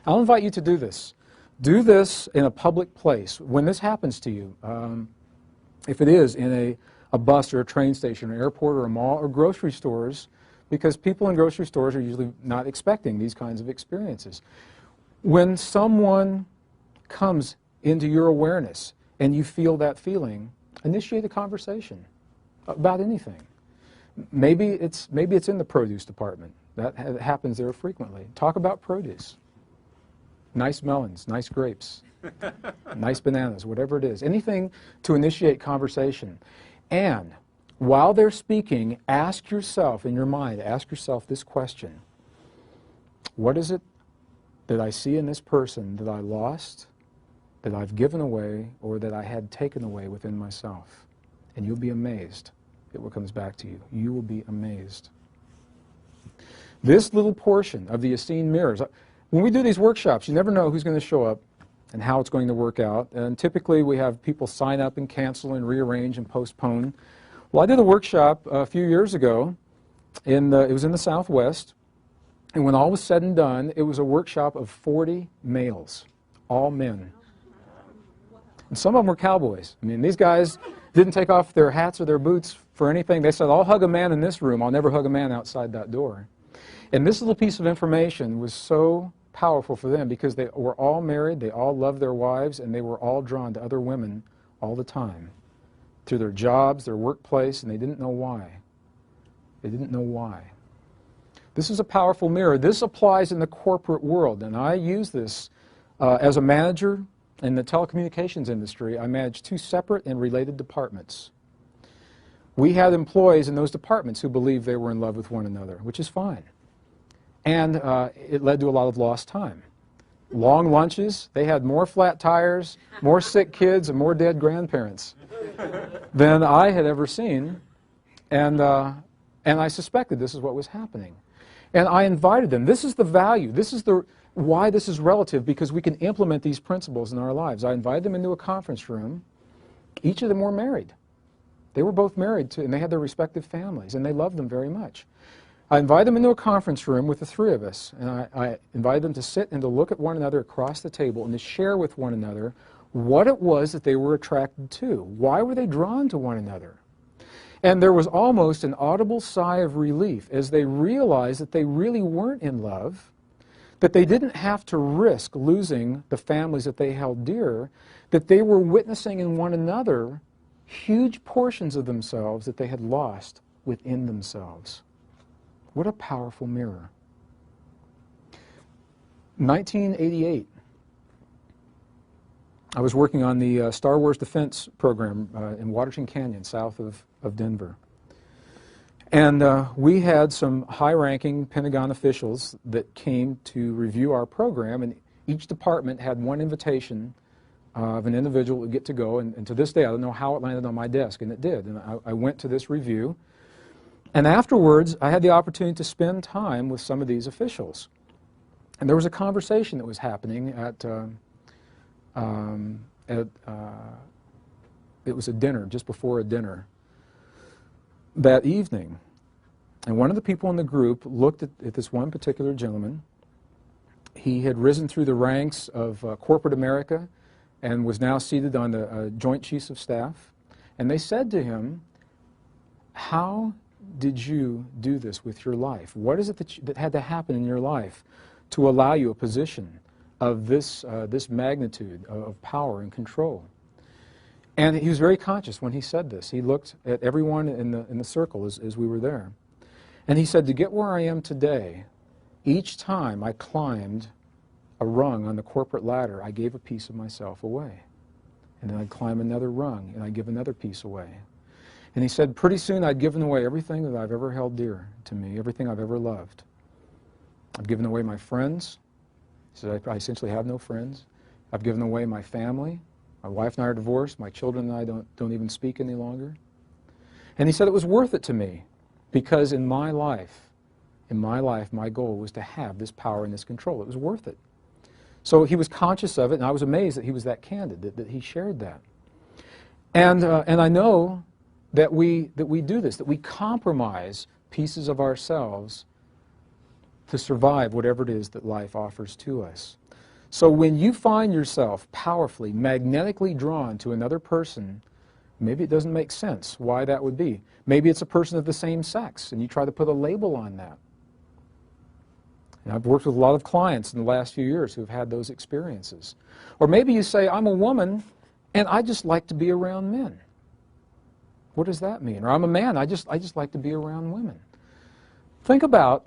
I'll invite you to do this. Do this in a public place. When this happens to you, if it is in a bus or a train station or airport or a mall or grocery stores, because people in grocery stores are usually not expecting these kinds of experiences. When someone comes into your awareness and you feel that feeling, initiate a conversation about anything. Maybe it's in the produce department. That happens there frequently. Talk about produce. Nice melons, nice grapes, nice bananas, whatever it is. Anything to initiate conversation. And while they're speaking, ask yourself, in your mind, ask yourself this question. What is it that I see in this person that I lost, that I've given away, or that I had taken away within myself? And you'll be amazed at what comes back to you. You will be amazed. This little portion of the Essene mirrors, when we do these workshops, you never know who's going to show up and how it's going to work out. And typically we have people sign up and cancel and rearrange and postpone. Well, I did a workshop a few years ago. It was in the Southwest. And when all was said and done, it was a workshop of 40 males, all men. And some of them were cowboys. I mean, these guys didn't take off their hats or their boots for anything. They said, I'll hug a man in this room. I'll never hug a man outside that door. And this little piece of information was so powerful for them because they were all married, they all loved their wives, and they were all drawn to other women all the time through their jobs, their workplace, and they didn't know why. They didn't know why. This is a powerful mirror. This applies in the corporate world, and I use this as a manager in the telecommunications industry. I managed 2 separate and related departments. We had employees in those departments who believed they were in love with one another, which is fine. And it led to a lot of lost time. Long lunches, they had more flat tires, more sick kids, and more dead grandparents than I had ever seen. And I suspected this is what was happening. And I invited them. This is the value. This is why this is relative, because we can implement these principles in our lives. I invited them into a conference room. Each of them were married. They were both married, too, and they had their respective families, and they loved them very much. I invited them into a conference room with the 3 of us, and I invited them to sit and to look at one another across the table and to share with one another what it was that they were attracted to. Why were they drawn to one another? And there was almost an audible sigh of relief as they realized that they really weren't in love, that they didn't have to risk losing the families that they held dear, that they were witnessing in one another huge portions of themselves that they had lost within themselves. What a powerful mirror. 1988, I was working on the Star Wars defense program in Waterton Canyon, south of Denver. And we had some high-ranking Pentagon officials that came to review our program, and each department had one invitation of an individual that would get to go, and to this day I don't know how it landed on my desk, and it did. And I went to this review, and afterwards I had the opportunity to spend time with some of these officials. And there was a conversation that was happening it was a dinner, just before a dinner that evening. And one of the people in the group looked at this one particular gentleman. He had risen through the ranks of corporate America and was now seated on the Joint Chiefs of Staff. And they said to him, how did you do this with your life? What is it that had to happen in your life to allow you a position of this magnitude of power and control? And he was very conscious when he said this. He looked at everyone in the circle as we were there. And he said, to get where I am today, each time I climbed a rung on the corporate ladder, I gave a piece of myself away. And then I'd climb another rung, and I'd give another piece away. And he said, pretty soon I'd given away everything that I've ever held dear to me, everything I've ever loved. I've given away my friends. He said, I essentially have no friends. I've given away my family. My wife and I are divorced. My children and I don't even speak any longer. And he said it was worth it to me because in my life, my goal was to have this power and this control. It was worth it. So he was conscious of it, and I was amazed that he was that candid, that he shared that. And I know that we do this, that we compromise pieces of ourselves to survive whatever it is that life offers to us. So when you find yourself powerfully, magnetically drawn to another person, maybe it doesn't make sense why that would be. Maybe it's a person of the same sex, and you try to put a label on that. And I've worked with a lot of clients in the last few years who have had those experiences. Or maybe you say, I'm a woman, and I just like to be around men. What does that mean? Or I'm a man, I just like to be around women. Think about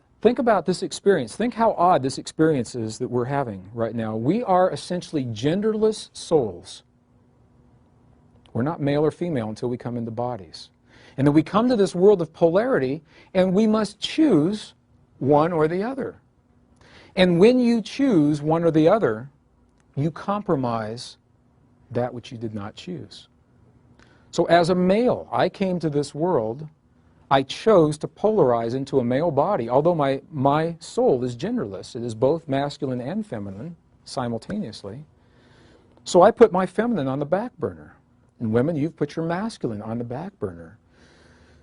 this experience. Think how odd this experience is that we're having right now. We are essentially genderless souls. We're not male or female until we come into bodies. And then we come to this world of polarity, and we must choose one or the other. And when you choose one or the other, you compromise that which you did not choose. So as a male, I came to this world I chose to polarize into a male body, although my soul is genderless. It is both masculine and feminine simultaneously. So I put my feminine on the back burner. And women, you've put your masculine on the back burner.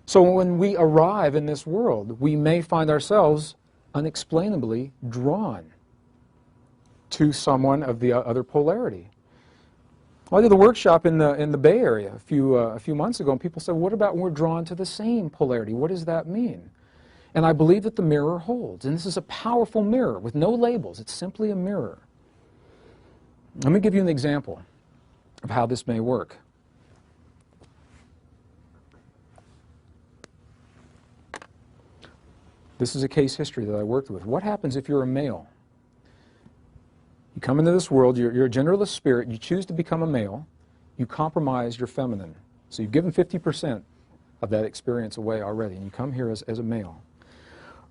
So when we arrive in this world, we may find ourselves unexplainably drawn to someone of the other polarity. Well, I did a workshop in the Bay Area a few months ago, and people said, what about when we're drawn to the same polarity? What does that mean? And I believe that the mirror holds. And this is a powerful mirror with no labels. It's simply a mirror. Let me give you an example of how this may work. This is a case history that I worked with. What happens if you're a male? You come into this world, you're a genderless spirit, you choose to become a male, you compromise your feminine. So you've given 50% of that experience away already, and you come here as a male.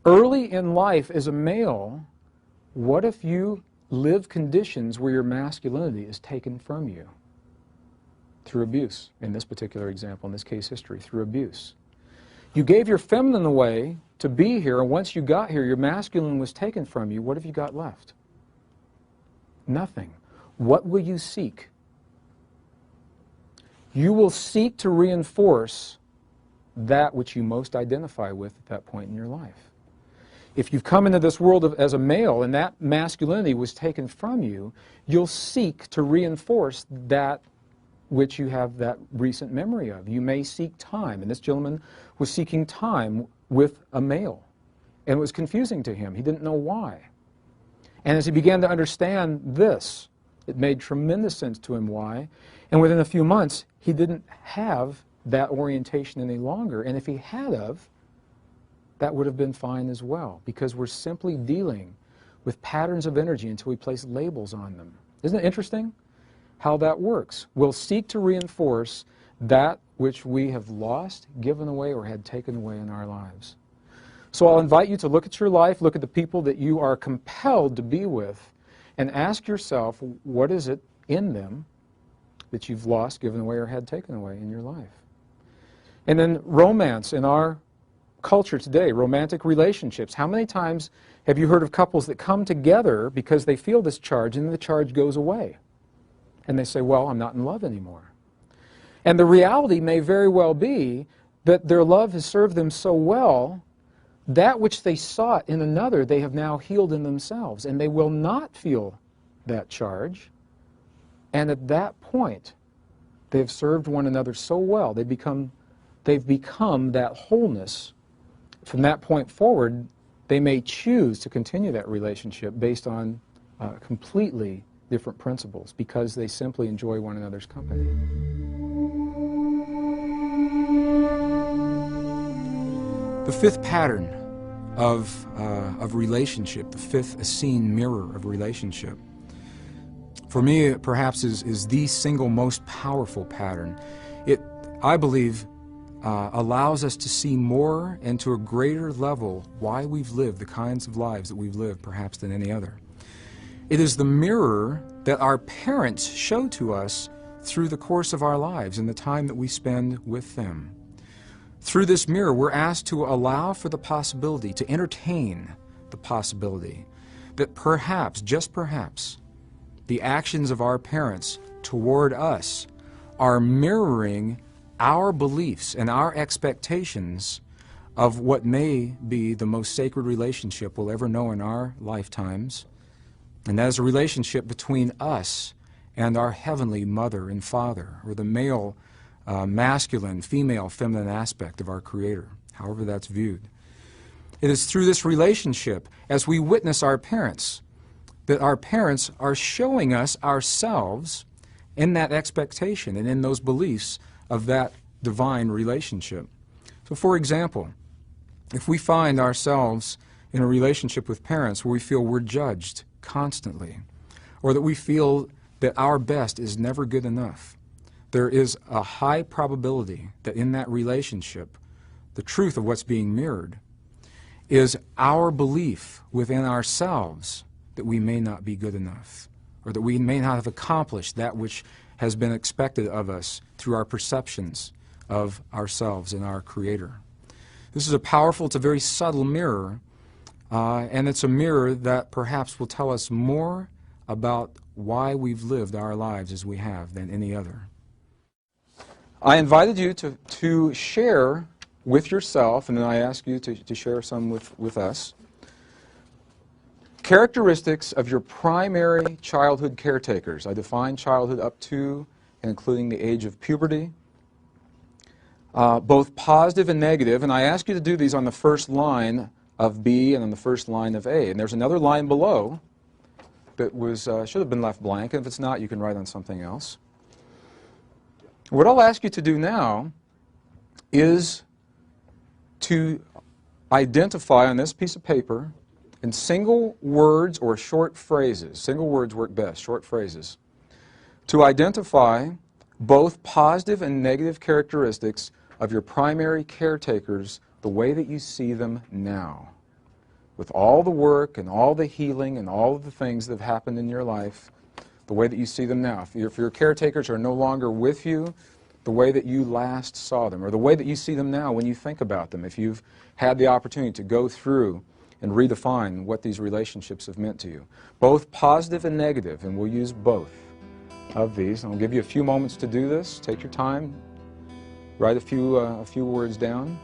Early in life as a male, what if you live conditions where your masculinity is taken from you? Through abuse, in this particular example, in this case history, through abuse. You gave your feminine away to be here, and once you got here, your masculine was taken from you. What have you got left? Nothing. What will you seek? You will seek to reinforce that which you most identify with at that point in your life. If you've come into this world as a male and that masculinity was taken from you, you'll seek to reinforce that which you have that recent memory of. You may seek time, and this gentleman was seeking time with a male, and it was confusing to him. He didn't know why. And as he began to understand this, it made tremendous sense to him why, and within a few months, he didn't have that orientation any longer, and if he had of, that would have been fine as well, because we're simply dealing with patterns of energy until we place labels on them. Isn't it interesting how that works? We'll seek to reinforce that which we have lost, given away, or had taken away in our lives. So I'll invite you to look at your life, look at the people that you are compelled to be with, and ask yourself, what is it in them that you've lost, given away, or had taken away in your life? And then romance in our culture today, romantic relationships. How many times have you heard of couples that come together because they feel this charge and then the charge goes away? And they say, well, I'm not in love anymore. And the reality may very well be that their love has served them so well, that which they sought in another, they have now healed in themselves, and they will not feel that charge. And at that point, they've served one another so well, they've become that wholeness. From that point forward, they may choose to continue that relationship based on completely different principles, because they simply enjoy one another's company. The fifth pattern of relationship, the fifth Essene mirror of relationship, for me perhaps is the single most powerful pattern. It, I believe, allows us to see more and to a greater level why we've lived the kinds of lives that we've lived perhaps than any other. It is the mirror that our parents show to us through the course of our lives and the time that we spend with them. Through this mirror, we're asked to allow for the possibility, to entertain the possibility that perhaps, just perhaps, the actions of our parents toward us are mirroring our beliefs and our expectations of what may be the most sacred relationship we'll ever know in our lifetimes, and that is a relationship between us and our heavenly mother and father, or the male, masculine, female, feminine aspect of our Creator, however that's viewed. It is through this relationship, as we witness our parents, that our parents are showing us ourselves in that expectation and in those beliefs of that divine relationship. So for example, if we find ourselves in a relationship with parents where we feel we're judged constantly, or that we feel that our best is never good enough, there is a high probability that in that relationship, the truth of what's being mirrored is our belief within ourselves that we may not be good enough, or that we may not have accomplished that which has been expected of us through our perceptions of ourselves and our Creator. This is a powerful, it's a very subtle mirror, and it's a mirror that perhaps will tell us more about why we've lived our lives as we have than any other. I invited you to share with yourself, and then I ask you to share some with us, characteristics of your primary childhood caretakers. I define childhood up to and including the age of puberty, both positive and negative, and I ask you to do these on the first line of B and on the first line of A. And there's another line below that was should have been left blank, and if it's not, you can write on something else. What I'll ask you to do now is to identify on this piece of paper in single words or short phrases, single words work best, short phrases, to identify both positive and negative characteristics of your primary caretakers the way that you see them now. With all the work and all the healing and all of the things that have happened in your life, the way that you see them now. If your caretakers are no longer with you, the way that you last saw them, or the way that you see them now when you think about them, if you've had the opportunity to go through and redefine what these relationships have meant to you. Both positive and negative, and we'll use both of these. And I'll give you a few moments to do this. Take your time, write a few words down.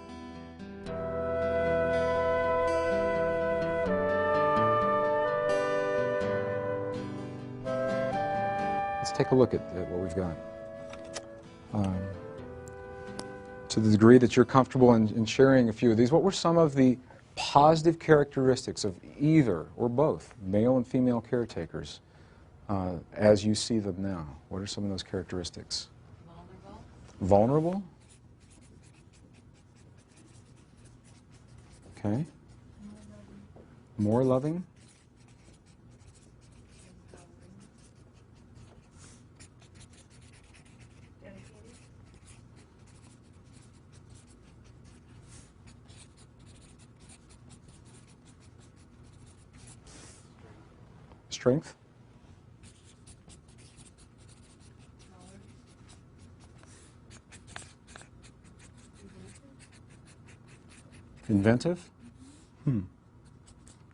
Let's take a look at what we've got. To the degree that you're comfortable in sharing a few of these, what were some of the positive characteristics of either or both male and female caretakers as you see them now? What are some of those characteristics? Vulnerable? Okay. More loving? Strength? Inventive? Is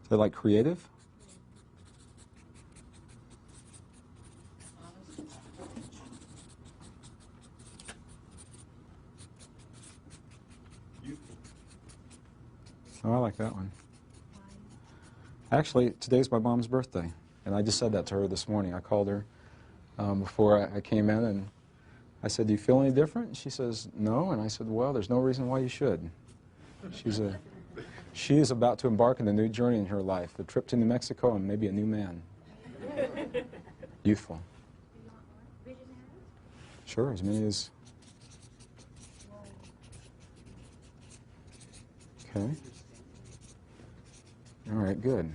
that like creative? Oh, I like that one. Actually, today's my mom's birthday, and I just said that to her this morning. I called her before I came in, and I said, "Do you feel any different?" And she says, "No." And I said, "Well, there's no reason why you should." She is about to embark on a new journey in her life, a trip to New Mexico and maybe a new man. Youthful. Sure, as many as... Okay. All right, good.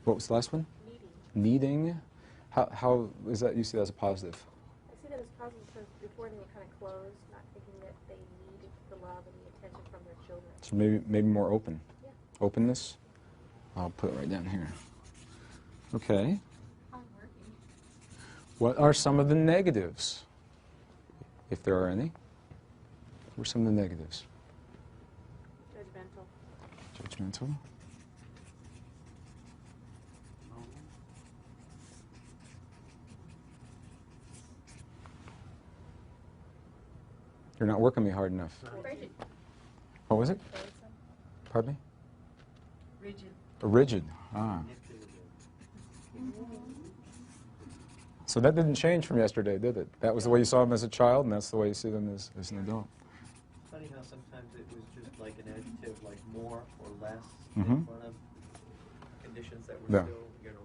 What was the last one? Needing. How is that? You see that as a positive? I see that as positive because before they were kind of closed, not thinking that they needed the love and the attention from their children. So maybe more open. Yeah. Openness. I'll put it right down here. Okay. What are some of the negatives, if there are any? What are some of the negatives? Judgmental. Judgmental. You're not working me hard enough. Rigid. What was it? Pardon me? Rigid. Rigid. Ah. So that didn't change from yesterday, did it? That was the way you saw them as a child, and that's the way you see them as an adult. Funny how sometimes it was just like an adjective, like more or less, Mm-hmm. in front of conditions that were Yeah. still,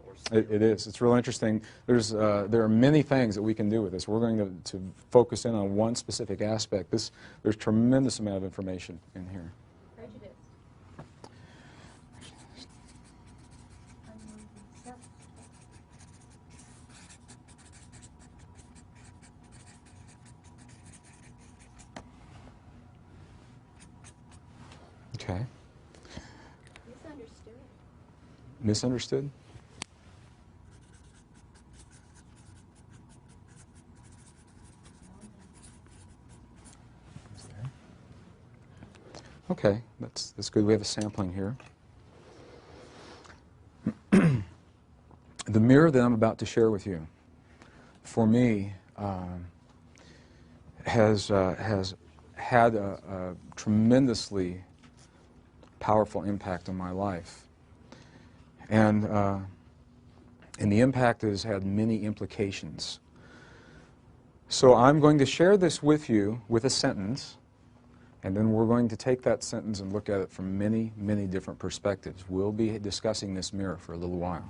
or still. It is. It's real interesting. There are many things that we can do with this. We're going to focus in on one specific aspect. There's tremendous amount of information in here. Prejudice. Okay. Misunderstood. Misunderstood? Okay, that's good. We have a sampling here. The mirror that I'm about to share with you, for me, has had a tremendously powerful impact on my life. And the impact has had many implications. So I'm going to share this with you with a sentence, and then we're going to take that sentence and look at it from many, many different perspectives. We'll be discussing this mirror for a little while,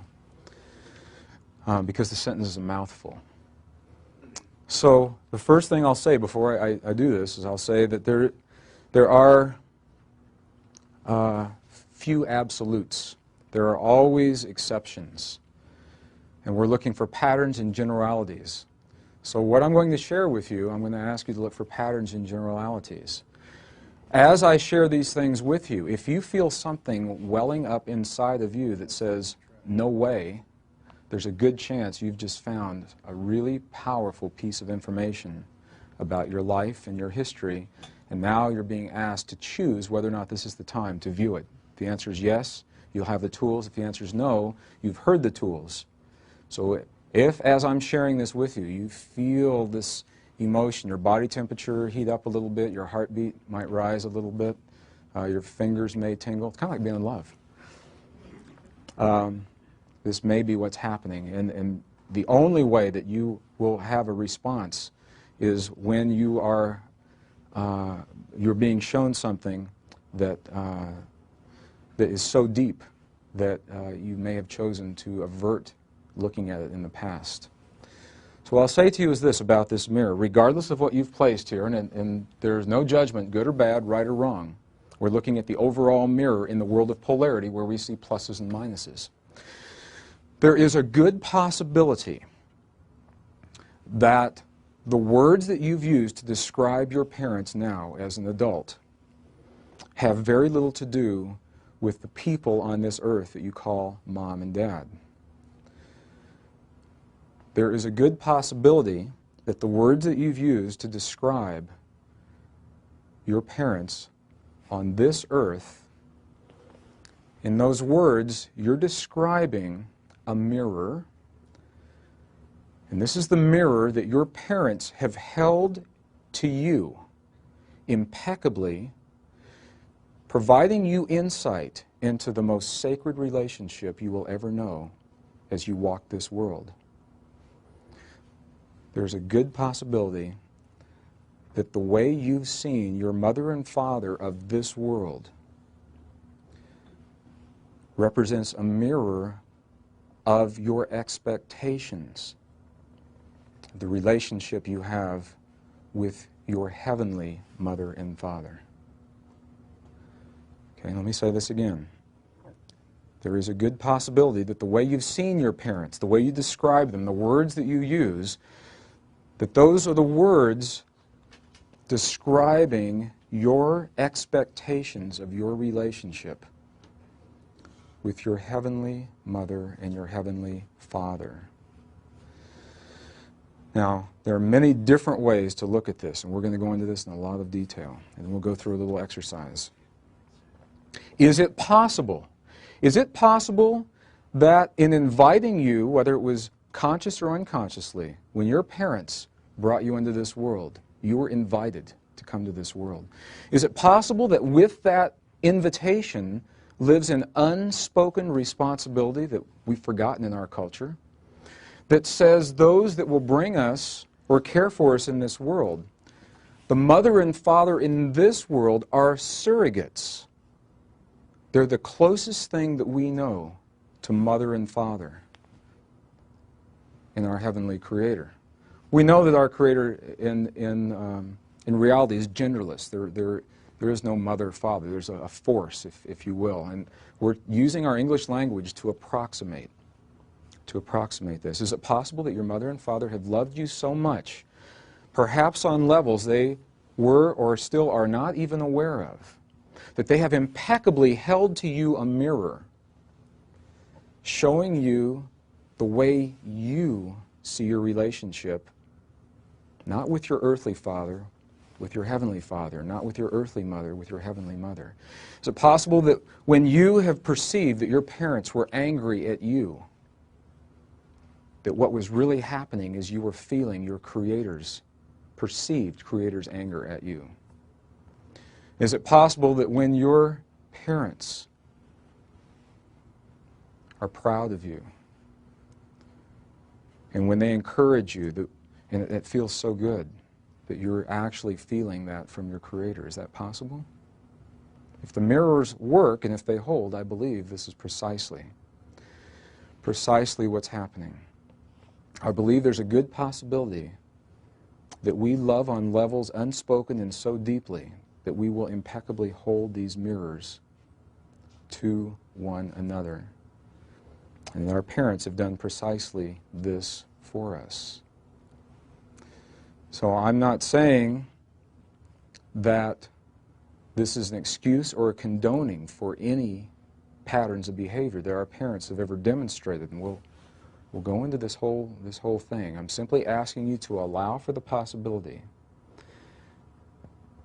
because the sentence is a mouthful. So the first thing I'll say before I do this is I'll say that there are few absolutes. There are always exceptions. And we're looking for patterns and generalities. So what I'm going to share with you, I'm going to ask you to look for patterns and generalities. As I share these things with you, if you feel something welling up inside of you that says, no way, there's a good chance you've just found a really powerful piece of information about your life and your history, and now you're being asked to choose whether or not this is the time to view it. If the answer is yes, you'll have the tools. If the answer is no, you've heard the tools. So if, as I'm sharing this with you, you feel this emotion, your body temperature heat up a little bit, your heartbeat might rise a little bit, your fingers may tingle. It's kind of like being in love. This may be what's happening. And the only way that you will have a response is when you are you're being shown something that that is so deep that you may have chosen to avert looking at it in the past. So what I'll say to you is this about this mirror. Regardless of what you've placed here, and there's no judgment, good or bad, right or wrong, we're looking at the overall mirror in the world of polarity where we see pluses and minuses. There is a good possibility that the words that you've used to describe your parents now as an adult have very little to do with the people on this earth that you call mom and dad. There is a good possibility that the words that you've used to describe your parents on this earth, in those words, you're describing a mirror, and this is the mirror that your parents have held to you impeccably, providing you insight into the most sacred relationship you will ever know as you walk this world. There's a good possibility that the way you've seen your mother and father of this world represents a mirror of your expectations, the relationship you have with your heavenly mother and father. Okay, let me say this again. There is a good possibility that the way you've seen your parents, the way you describe them, the words that you use, that those are the words describing your expectations of your relationship with your heavenly mother and your heavenly father. Now, there are many different ways to look at this, and we're going to go into this in a lot of detail, and then we'll go through a little exercise. Is it possible? Is it possible that in inviting you, whether it was conscious or unconsciously, when your parents brought you into this world, you were invited to come to this world? Is it possible that with that invitation lives an unspoken responsibility that we've forgotten in our culture, that says those that will bring us or care for us in this world, the mother and father in this world, are surrogates. They're the closest thing that we know to mother and father in our heavenly Creator. We know that our Creator in reality is genderless. There is no mother or father. There's a force, if you will. And we're using our English language to approximate this. Is it possible that your mother and father have loved you so much, perhaps on levels they were or still are not even aware of, that they have impeccably held to you a mirror, showing you the way you see your relationship, not with your earthly father, with your heavenly Father, not with your earthly mother, with your heavenly mother? Is it possible that when you have perceived that your parents were angry at you, that what was really happening is you were feeling your perceived Creator's anger at you? Is it possible that when your parents are proud of you, and when they encourage you, and it feels so good, that you're actually feeling that from your Creator? Is that possible? If the mirrors work and if they hold, I believe this is precisely what's happening. I believe there's a good possibility that we love on levels unspoken and so deeply that we will impeccably hold these mirrors to one another. And our parents have done precisely this for us. So I'm not saying that this is an excuse or a condoning for any patterns of behavior that our parents have ever demonstrated, and we'll go into this whole thing. I'm simply asking you to allow for the possibility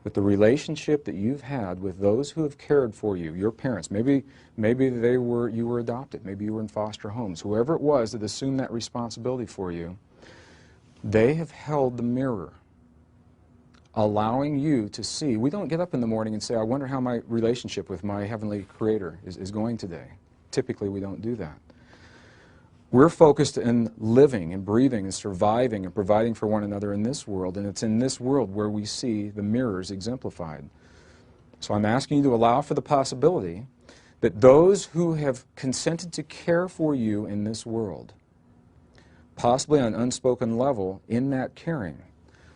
that the relationship that you've had with those who have cared for you, your parents, maybe you were adopted, maybe you were in foster homes, whoever it was that assumed that responsibility for you, they have held the mirror, allowing you to see. We don't get up in the morning and say, I wonder how my relationship with my Heavenly Creator is going today. Typically, we don't do that. We're focused in living and breathing and surviving and providing for one another in this world, and it's in this world where we see the mirrors exemplified. So I'm asking you to allow for the possibility that those who have consented to care for you in this world, possibly on an unspoken level in that caring,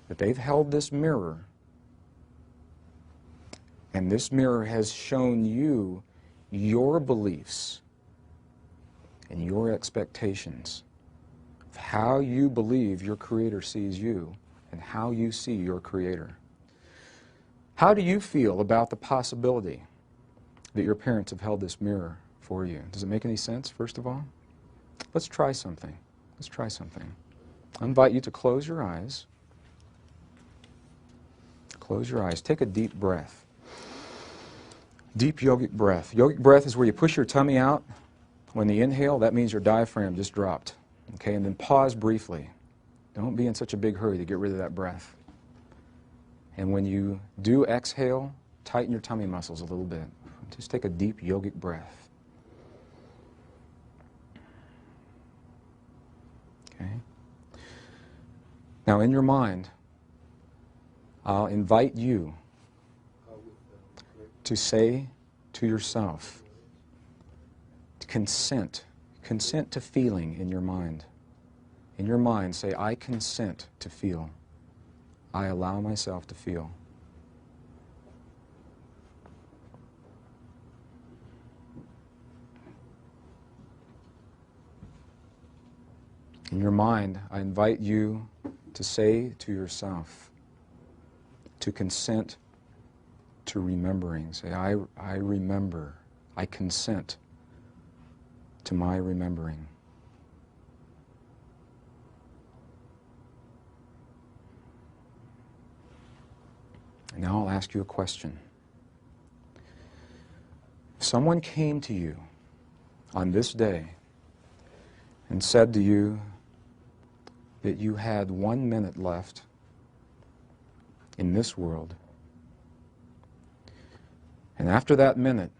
that they've held this mirror, and this mirror has shown you your beliefs and your expectations of how you believe your Creator sees you and how you see your Creator. How do you feel about the possibility that your parents have held this mirror for you? Does it make any sense, first of all? Let's try something. Let's try something. I invite you to close your eyes. Close your eyes. Take a deep breath. Deep yogic breath. Yogic breath is where you push your tummy out. When you inhale, that means your diaphragm just dropped. Okay, and then pause briefly. Don't be in such a big hurry to get rid of that breath. And when you do exhale, tighten your tummy muscles a little bit. Just take a deep yogic breath. Okay. Now in your mind, I'll invite you to say to yourself, consent to feeling in your mind. In your mind, say, I consent to feel. I allow myself to feel. In your mind, I invite you to say to yourself, to consent to remembering. Say, I remember. I consent to my remembering. And now I'll ask you a question. If someone came to you on this day and said to you that you had 1 minute left in this world, and after that minute,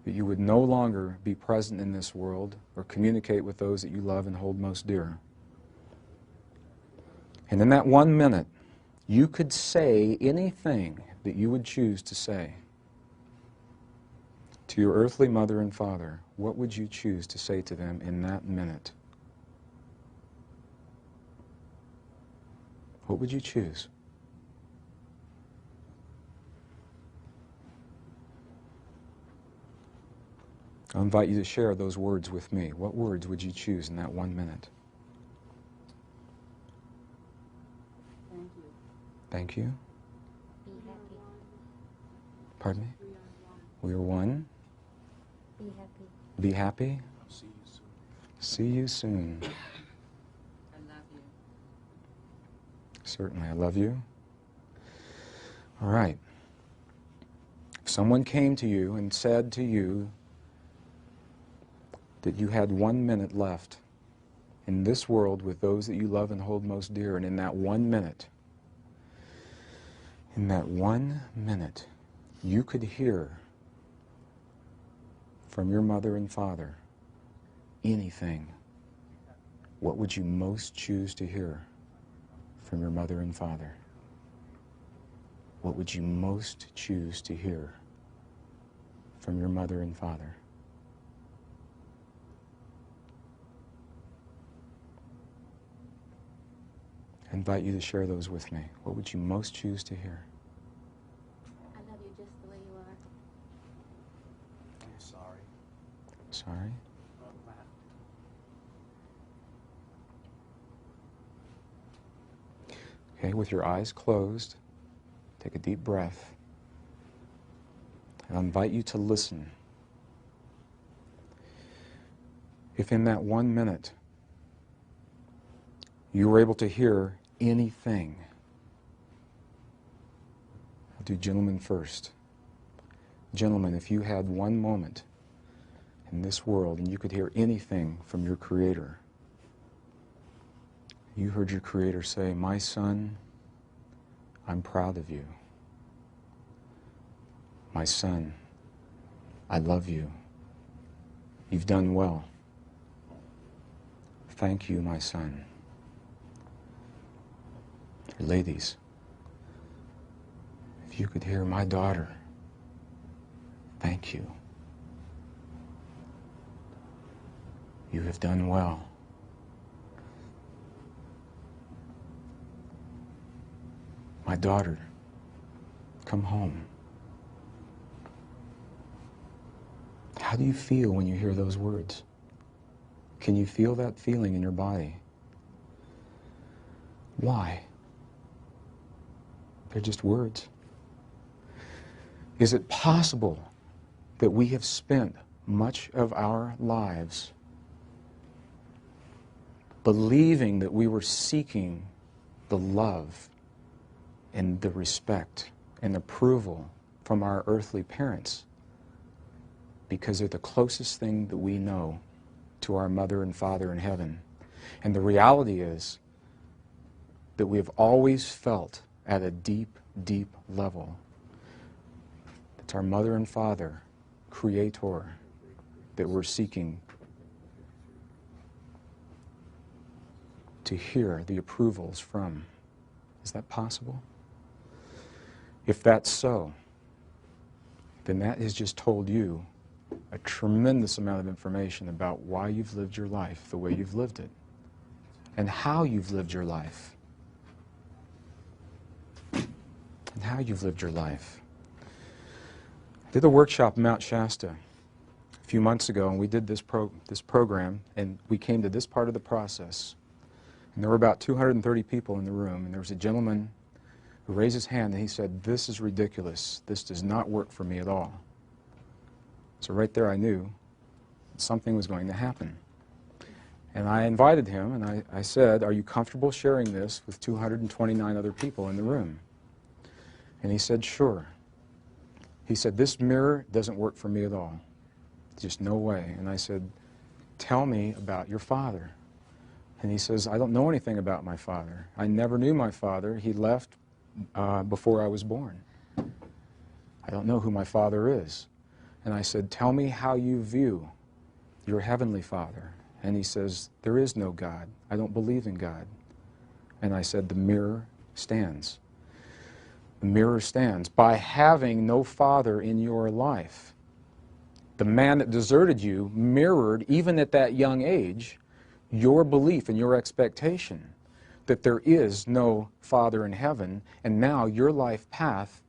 that you would no longer be present in this world or communicate with those that you love and hold most dear. And in that 1 minute, you could say anything that you would choose to say to your earthly mother and father. What would you choose to say to them in that minute? What would you choose? I'll invite you to share those words with me. What words would you choose in that 1 minute? Thank you. Thank you. Be happy. Pardon me? We are one. Be happy. Be happy. I'll see you soon. See you soon. I love you. Certainly, I love you. All right. If someone came to you and said to you that you had 1 minute left in this world with those that you love and hold most dear, and in that 1 minute, you could hear from your mother and father anything, what would you most choose to hear from your mother and father? What would you most choose to hear from your mother and father? I invite you to share those with me. What would you most choose to hear? I love you just the way you are. I'm sorry. Sorry? Okay, with your eyes closed, take a deep breath. And I invite you to listen. If in that 1 minute you were able to hear anything, I'll do gentlemen first. Gentlemen, if you had 1 moment in this world and you could hear anything from your Creator, you heard your Creator say, "My son, I'm proud of you. My son, I love you. You've done well. Thank you, my son." Ladies, if you could hear, "My daughter, thank you. You have done well. My daughter, come home." How do you feel when you hear those words? Can you feel that feeling in your body? Why? They're just words. Is it possible that we have spent much of our lives believing that we were seeking the love and the respect and approval from our earthly parents because they're the closest thing that we know to our mother and father in heaven? And the reality is that we have always felt at a deep, deep level it's our mother and father, Creator, that we're seeking to hear the approvals from. Is that possible? If that's so, then that has just told you a tremendous amount of information about why you've lived your life the way you've lived it and how you've lived your life. And how you've lived your life. I did a workshop in Mount Shasta a few months ago, and we did this program, and we came to this part of the process. And there were about 230 people in the room, and there was a gentleman who raised his hand, and he said, "This is ridiculous. This does not work for me at all." So right there I knew something was going to happen. And I invited him, and I said, "Are you comfortable sharing this with 229 other people in the room?" And he said, "Sure." He said, "This mirror doesn't work for me at all. Just no way." And I said, "Tell me about your father." And he says, "I don't know anything about my father. I never knew my father. He left before I was born. I don't know who my father is." And I said, "Tell me how you view your heavenly Father." And he says, "There is no God. I don't believe in God." And I said, "The mirror stands. The mirror stands. By having no father in your life, the man that deserted you mirrored, even at that young age, your belief and your expectation that there is no Father in heaven, and now your life path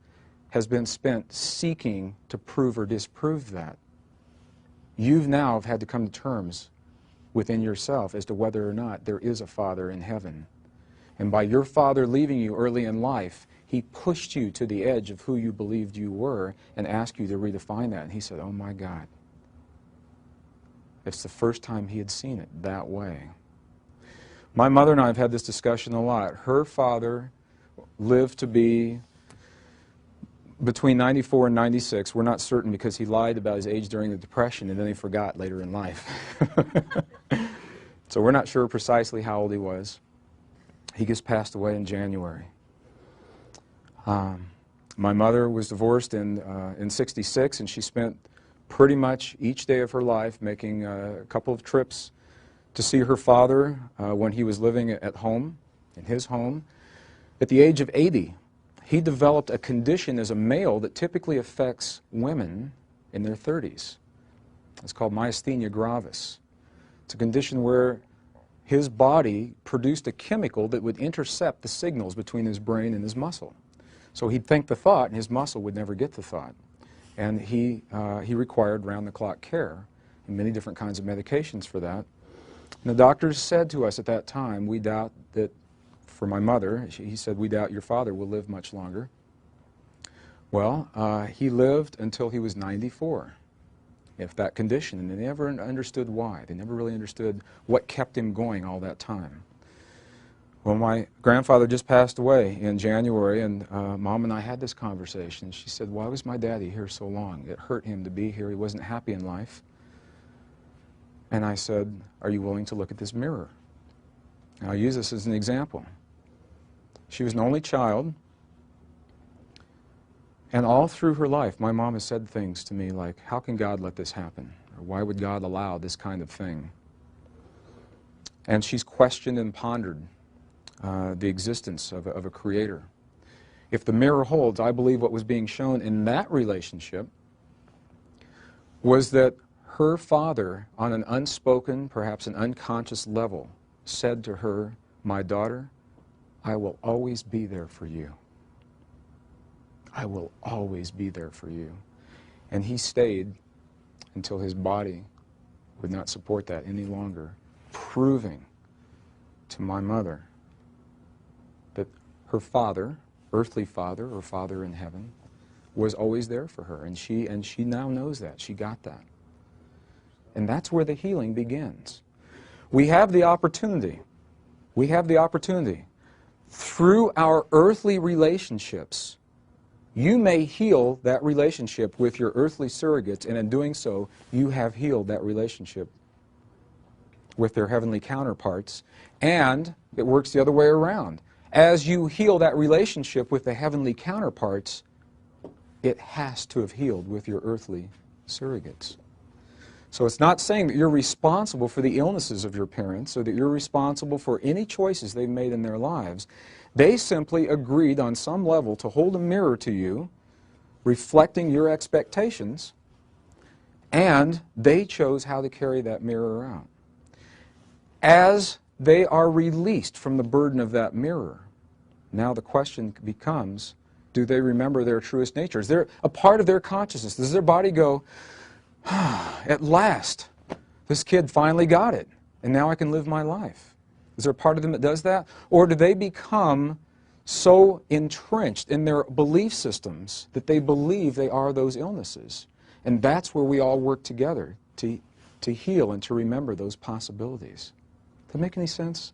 has been spent seeking to prove or disprove that. You've now had to come to terms within yourself as to whether or not there is a Father in heaven. And by your father leaving you early in life, he pushed you to the edge of who you believed you were and asked you to redefine that. And he said, "Oh my God." It's the first time he had seen it that way. My mother and I have had this discussion a lot. Her father lived to be between 94 and 96. We're not certain because he lied about his age during the Depression and then he forgot later in life. So we're not sure precisely how old he was. He just passed away in January. My mother was divorced in 66, and she spent pretty much each day of her life making a couple of trips to see her father when he was living at home, in his home. At the age of 80, he developed a condition as a male that typically affects women in their 30s. It's called myasthenia gravis. It's a condition where his body produced a chemical that would intercept the signals between his brain and his muscle. So he'd think the thought, and his muscle would never get the thought. And he required round-the-clock care and many different kinds of medications for that. And the doctors said to us at that time, we doubt that, for my mother, he said, we doubt your father will live much longer. Well, he lived until he was 94, if that condition, and they never understood why. They never really understood what kept him going all that time. Well, my grandfather just passed away in January, and Mom and I had this conversation. She said, why was my daddy here so long? It hurt him to be here. He wasn't happy in life. And I said, are you willing to look at this mirror? And I'll use this as an example. She was an only child, and all through her life, my mom has said things to me like, how can God let this happen? Or why would God allow this kind of thing? And she's questioned and pondered the existence of a creator. If the mirror holds, I believe what was being shown in that relationship was that her father, on an unspoken, perhaps an unconscious level, said to her, my daughter, I will always be there for you. I will always be there for you. And he stayed until his body would not support that any longer, proving to my mother that her father, earthly father or father in heaven, was always there for her. And she now knows that. She got that. And that's where the healing begins. We have the opportunity. We have the opportunity. Through our earthly relationships, you may heal that relationship with your earthly surrogates, and in doing so, you have healed that relationship with their heavenly counterparts. And it works the other way around. As you heal that relationship with the heavenly counterparts, it has to have healed with your earthly surrogates. So it's not saying that you're responsible for the illnesses of your parents or that you're responsible for any choices they've made in their lives. They simply agreed on some level to hold a mirror to you, reflecting your expectations, and they chose how to carry that mirror out. As they are released from the burden of that mirror, now the question becomes, do they remember their truest nature? Is there a part of their consciousness? Does their body go, at last, this kid finally got it, and now I can live my life? Is there a part of them that does that? Or do they become so entrenched in their belief systems that they believe they are those illnesses? And that's where we all work together to heal and to remember those possibilities. Does that make any sense?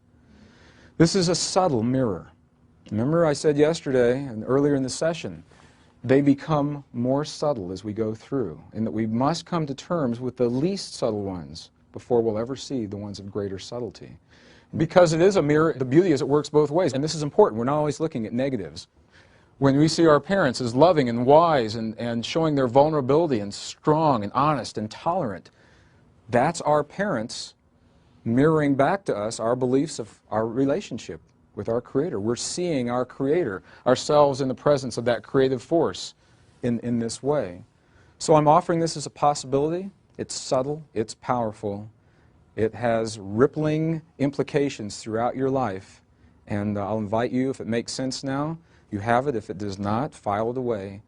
This is a subtle mirror. Remember I said yesterday and earlier in the session, they become more subtle as we go through, and that we must come to terms with the least subtle ones before we'll ever see the ones of greater subtlety. Because it is a mirror, the beauty is it works both ways, and this is important. We're not always looking at negatives. When we see our parents as loving and wise and showing their vulnerability and strong and honest and tolerant, that's our parents mirroring back to us our beliefs of our relationship with our Creator. We're seeing our Creator, ourselves in the presence of that creative force in this way. So I'm offering this as a possibility. It's subtle, it's powerful, it has rippling implications throughout your life, and I'll invite you, if it makes sense now, you have it. If it does not, file it away.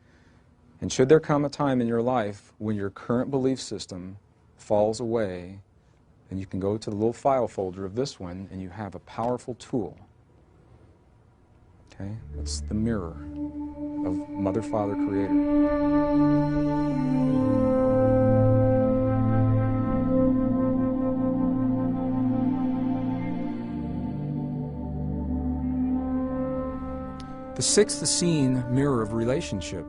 And should there come a time in your life when your current belief system falls away, then you can go to the little file folder of this one, and you have a powerful tool. Okay? It's the mirror of Mother, Father, Creator. The sixth Essene mirror of relationship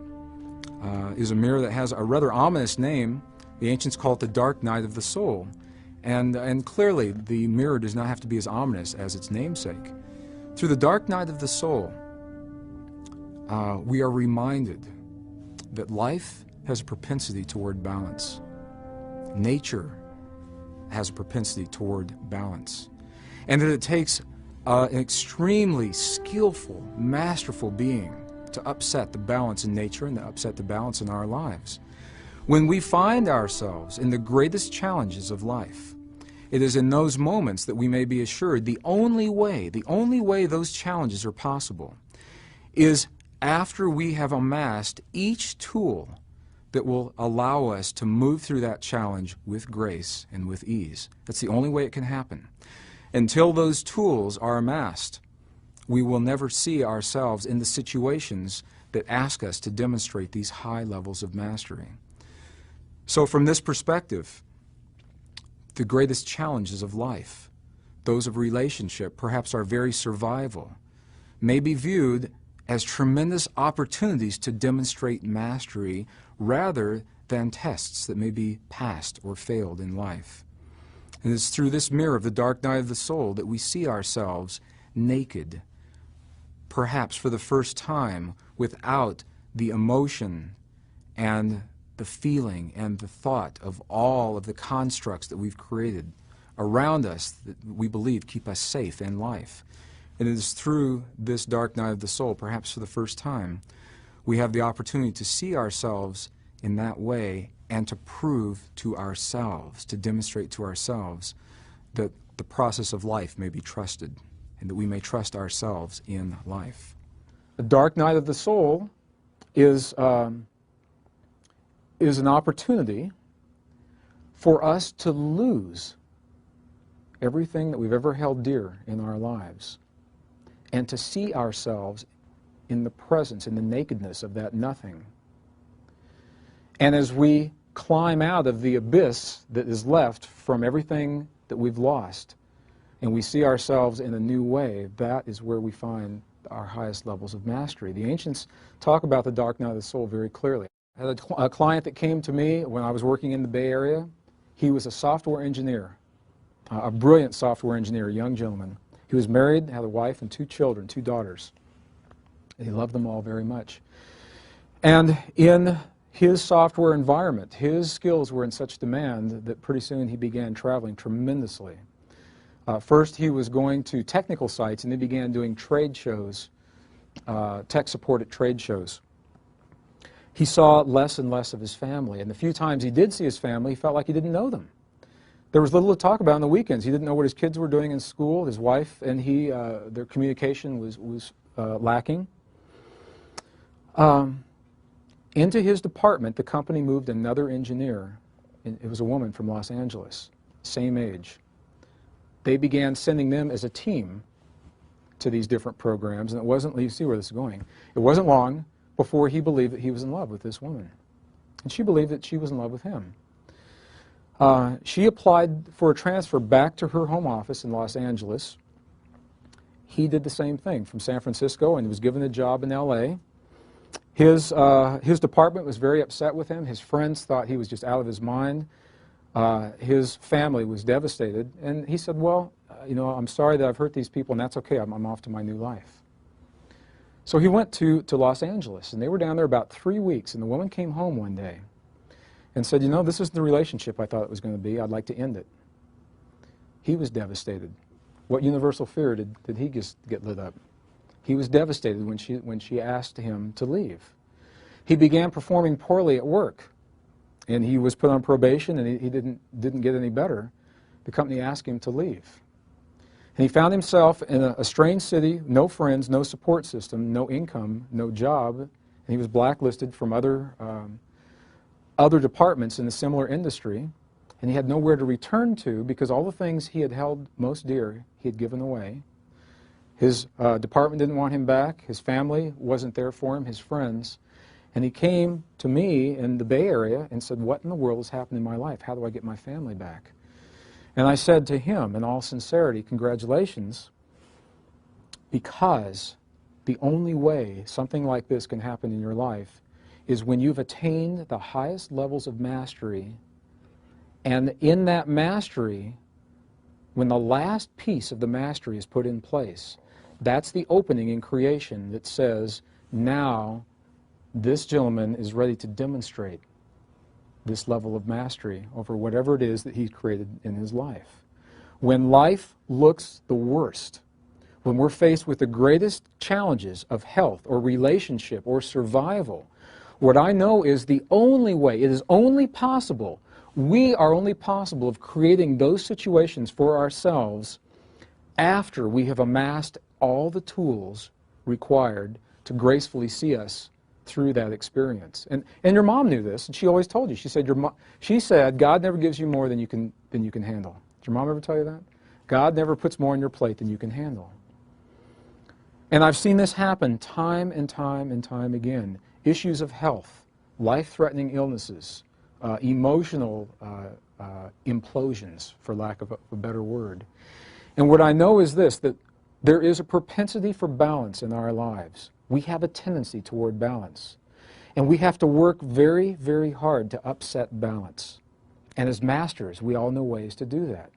is a mirror that has a rather ominous name. The ancients call it the dark night of the soul. And clearly, the mirror does not have to be as ominous as its namesake. Through the dark night of the soul, we are reminded that life has a propensity toward balance. Nature has a propensity toward balance. And that it takes an extremely skillful, masterful being to upset the balance in nature and to upset the balance in our lives. When we find ourselves in the greatest challenges of life, it is in those moments that we may be assured the only way those challenges are possible is after we have amassed each tool that will allow us to move through that challenge with grace and with ease. That's the only way it can happen. Until those tools are amassed, we will never see ourselves in the situations that ask us to demonstrate these high levels of mastery. So from this perspective, the greatest challenges of life, those of relationship, perhaps our very survival, may be viewed as tremendous opportunities to demonstrate mastery rather than tests that may be passed or failed in life. And it's through this mirror of the dark night of the soul that we see ourselves naked, perhaps for the first time, without the emotion and the feeling and the thought of all of the constructs that we've created around us that we believe keep us safe in life. And it is through this dark night of the soul, perhaps for the first time, we have the opportunity to see ourselves in that way and to prove to ourselves, to demonstrate to ourselves that the process of life may be trusted and that we may trust ourselves in life. The dark night of the soul is an opportunity for us to lose everything that we've ever held dear in our lives and to see ourselves in the presence, in the nakedness of that nothing. And as we climb out of the abyss that is left from everything that we've lost, and we see ourselves in a new way, that is where we find our highest levels of mastery. The ancients talk about the dark night of the soul very clearly. I had a client that came to me when I was working in the Bay Area. He was a software engineer, a brilliant software engineer, a young gentleman. He was married, had a wife and 2 children, 2 daughters. And he loved them all very much. And in his software environment, his skills were in such demand that pretty soon he began traveling tremendously. First, he was going to technical sites, and he began doing trade shows, tech-supported trade shows. He saw less and less of his family, and the few times he did see his family, he felt like he didn't know them. There was little to talk about on the weekends. He didn't know what his kids were doing in school. His wife and he, their communication was lacking. Into his department, the company moved another engineer. It was a woman from Los Angeles, same age. They began sending them as a team to these different programs, and it wasn't, you see where this is going, it wasn't long before he believed that he was in love with this woman. And she believed that she was in love with him. She applied for a transfer back to her home office in Los Angeles. He did the same thing from San Francisco and was given a job in L.A. His department was very upset with him. His friends thought he was just out of his mind. His family was devastated. And he said, well, you know, I'm sorry that I've hurt these people, and that's okay. I'm off to my new life. So he went to Los Angeles, and they were down there about 3 weeks, and the woman came home one day and said, you know, this isn't the relationship I thought it was going to be. I'd like to end it. He was devastated. What universal fear did he just get lit up? He was devastated when she asked him to leave. He began performing poorly at work, and he was put on probation, and he didn't get any better. The company asked him to leave. And he found himself in a strange city, no friends, no support system, no income, no job, and he was blacklisted from other departments in a similar industry, and he had nowhere to return to because all the things he had held most dear he had given away. His department didn't want him back. His family wasn't there for him, his friends. And he came to me in the Bay Area and said, what in the world has happened in my life? How do I get my family back? And I said to him, in all sincerity, congratulations, because the only way something like this can happen in your life is when you've attained the highest levels of mastery, and in that mastery, when the last piece of the mastery is put in place, that's the opening in creation that says, now this gentleman is ready to demonstrate this level of mastery over whatever it is that he's created in his life. When life looks the worst, when we're faced with the greatest challenges of health or relationship or survival, what I know is the only way, it is only possible, we are only possible of creating those situations for ourselves after we have amassed all the tools required to gracefully see us through that experience. And your mom knew this, and she always told you. She said, God never gives you more than you can handle. Did your mom ever tell you that? God never puts more on your plate than you can handle. And I've seen this happen time and time and time again. Issues of health, life-threatening illnesses, emotional implosions, for lack of a better word. And what I know is this, that there is a propensity for balance in our lives. We have a tendency toward balance. And we have to work very, very hard to upset balance. And as masters, we all know ways to do that.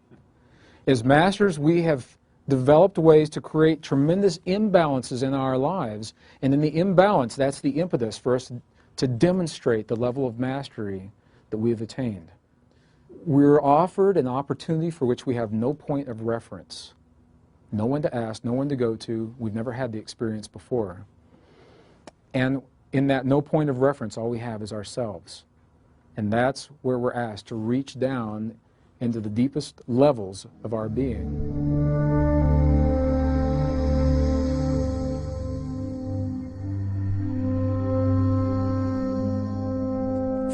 As masters, we have developed ways to create tremendous imbalances in our lives. And in the imbalance, that's the impetus for us to demonstrate the level of mastery that we have attained. We're offered an opportunity for which we have no point of reference. No one to ask, no one to go to. We've never had the experience before. And in that no point of reference, all we have is ourselves. And that's where we're asked to reach down into the deepest levels of our being.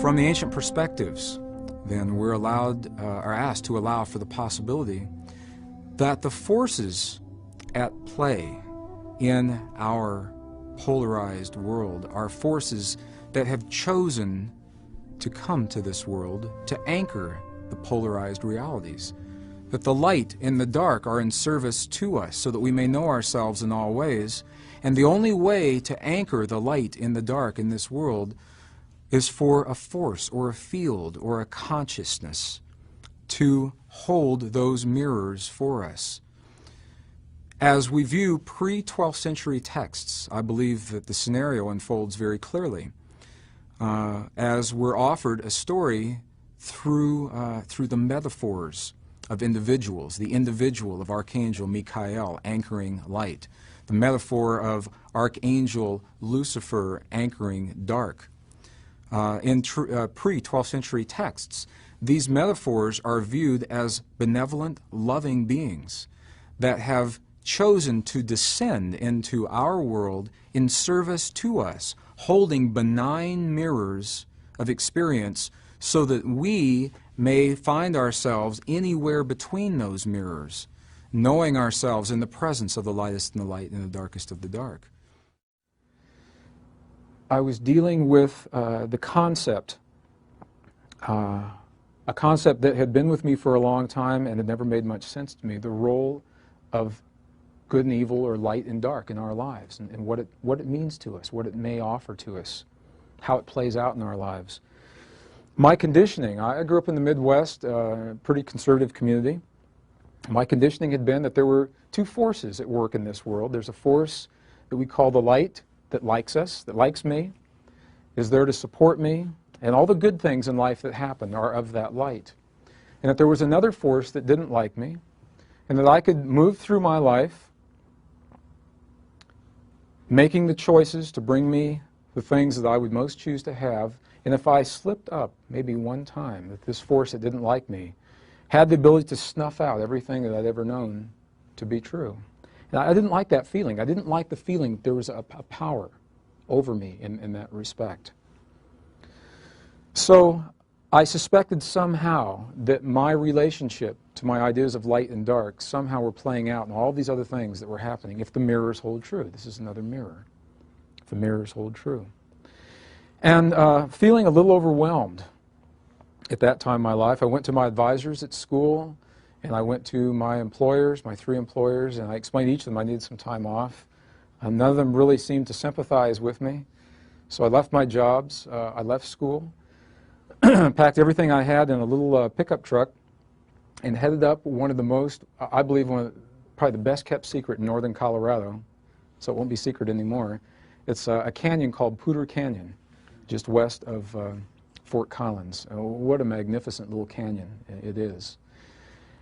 From the ancient perspectives, then, we're are asked to allow for the possibility that the forces at play in our polarized world are forces that have chosen to come to this world to anchor the polarized realities. That the light and the dark are in service to us so that we may know ourselves in all ways. And the only way to anchor the light in the dark in this world is for a force or a field or a consciousness to hold those mirrors for us. As we view pre-12th century texts, I believe that the scenario unfolds very clearly. As we're offered a story through the metaphors of individuals, the individual of Archangel Michael anchoring light, the metaphor of Archangel Lucifer anchoring dark. In pre-12th century texts, these metaphors are viewed as benevolent, loving beings that have chosen to descend into our world in service to us, holding benign mirrors of experience so that we may find ourselves anywhere between those mirrors, knowing ourselves in the presence of the lightest in the light and the darkest of the dark. I was dealing with the concept, a concept that had been with me for a long time and had never made much sense to me, the role of good and evil or light and dark in our lives, and what it means to us, what it may offer to us, how it plays out in our lives. My conditioning, I grew up in the Midwest, pretty conservative community. My conditioning had been that there were two forces at work in this world. There's a force that we call the light that likes us, that likes me, is there to support me, and all the good things in life that happen are of that light. And that there was another force that didn't like me, and that I could move through my life making the choices to bring me the things that I would most choose to have, and if I slipped up maybe one time, that this force that didn't like me had the ability to snuff out everything that I'd ever known to be true. And I didn't like that feeling. I didn't like the feeling that there was a power over me in that respect. So I suspected somehow that my relationship to my ideas of light and dark somehow were playing out in all these other things that were happening, if the mirrors hold true. This is another mirror. If the mirrors hold true. And feeling a little overwhelmed at that time in my life, I went to my advisors at school, and I went to my employers, my 3 employers, and I explained to each of them I needed some time off. None of them really seemed to sympathize with me. So I left my jobs, I left school, packed everything I had in a little pickup truck, and headed up one of the most, I believe, probably the best kept secret in northern Colorado, so it won't be secret anymore. It's a canyon called Poudre Canyon, just west of Fort Collins. What a magnificent little canyon it is.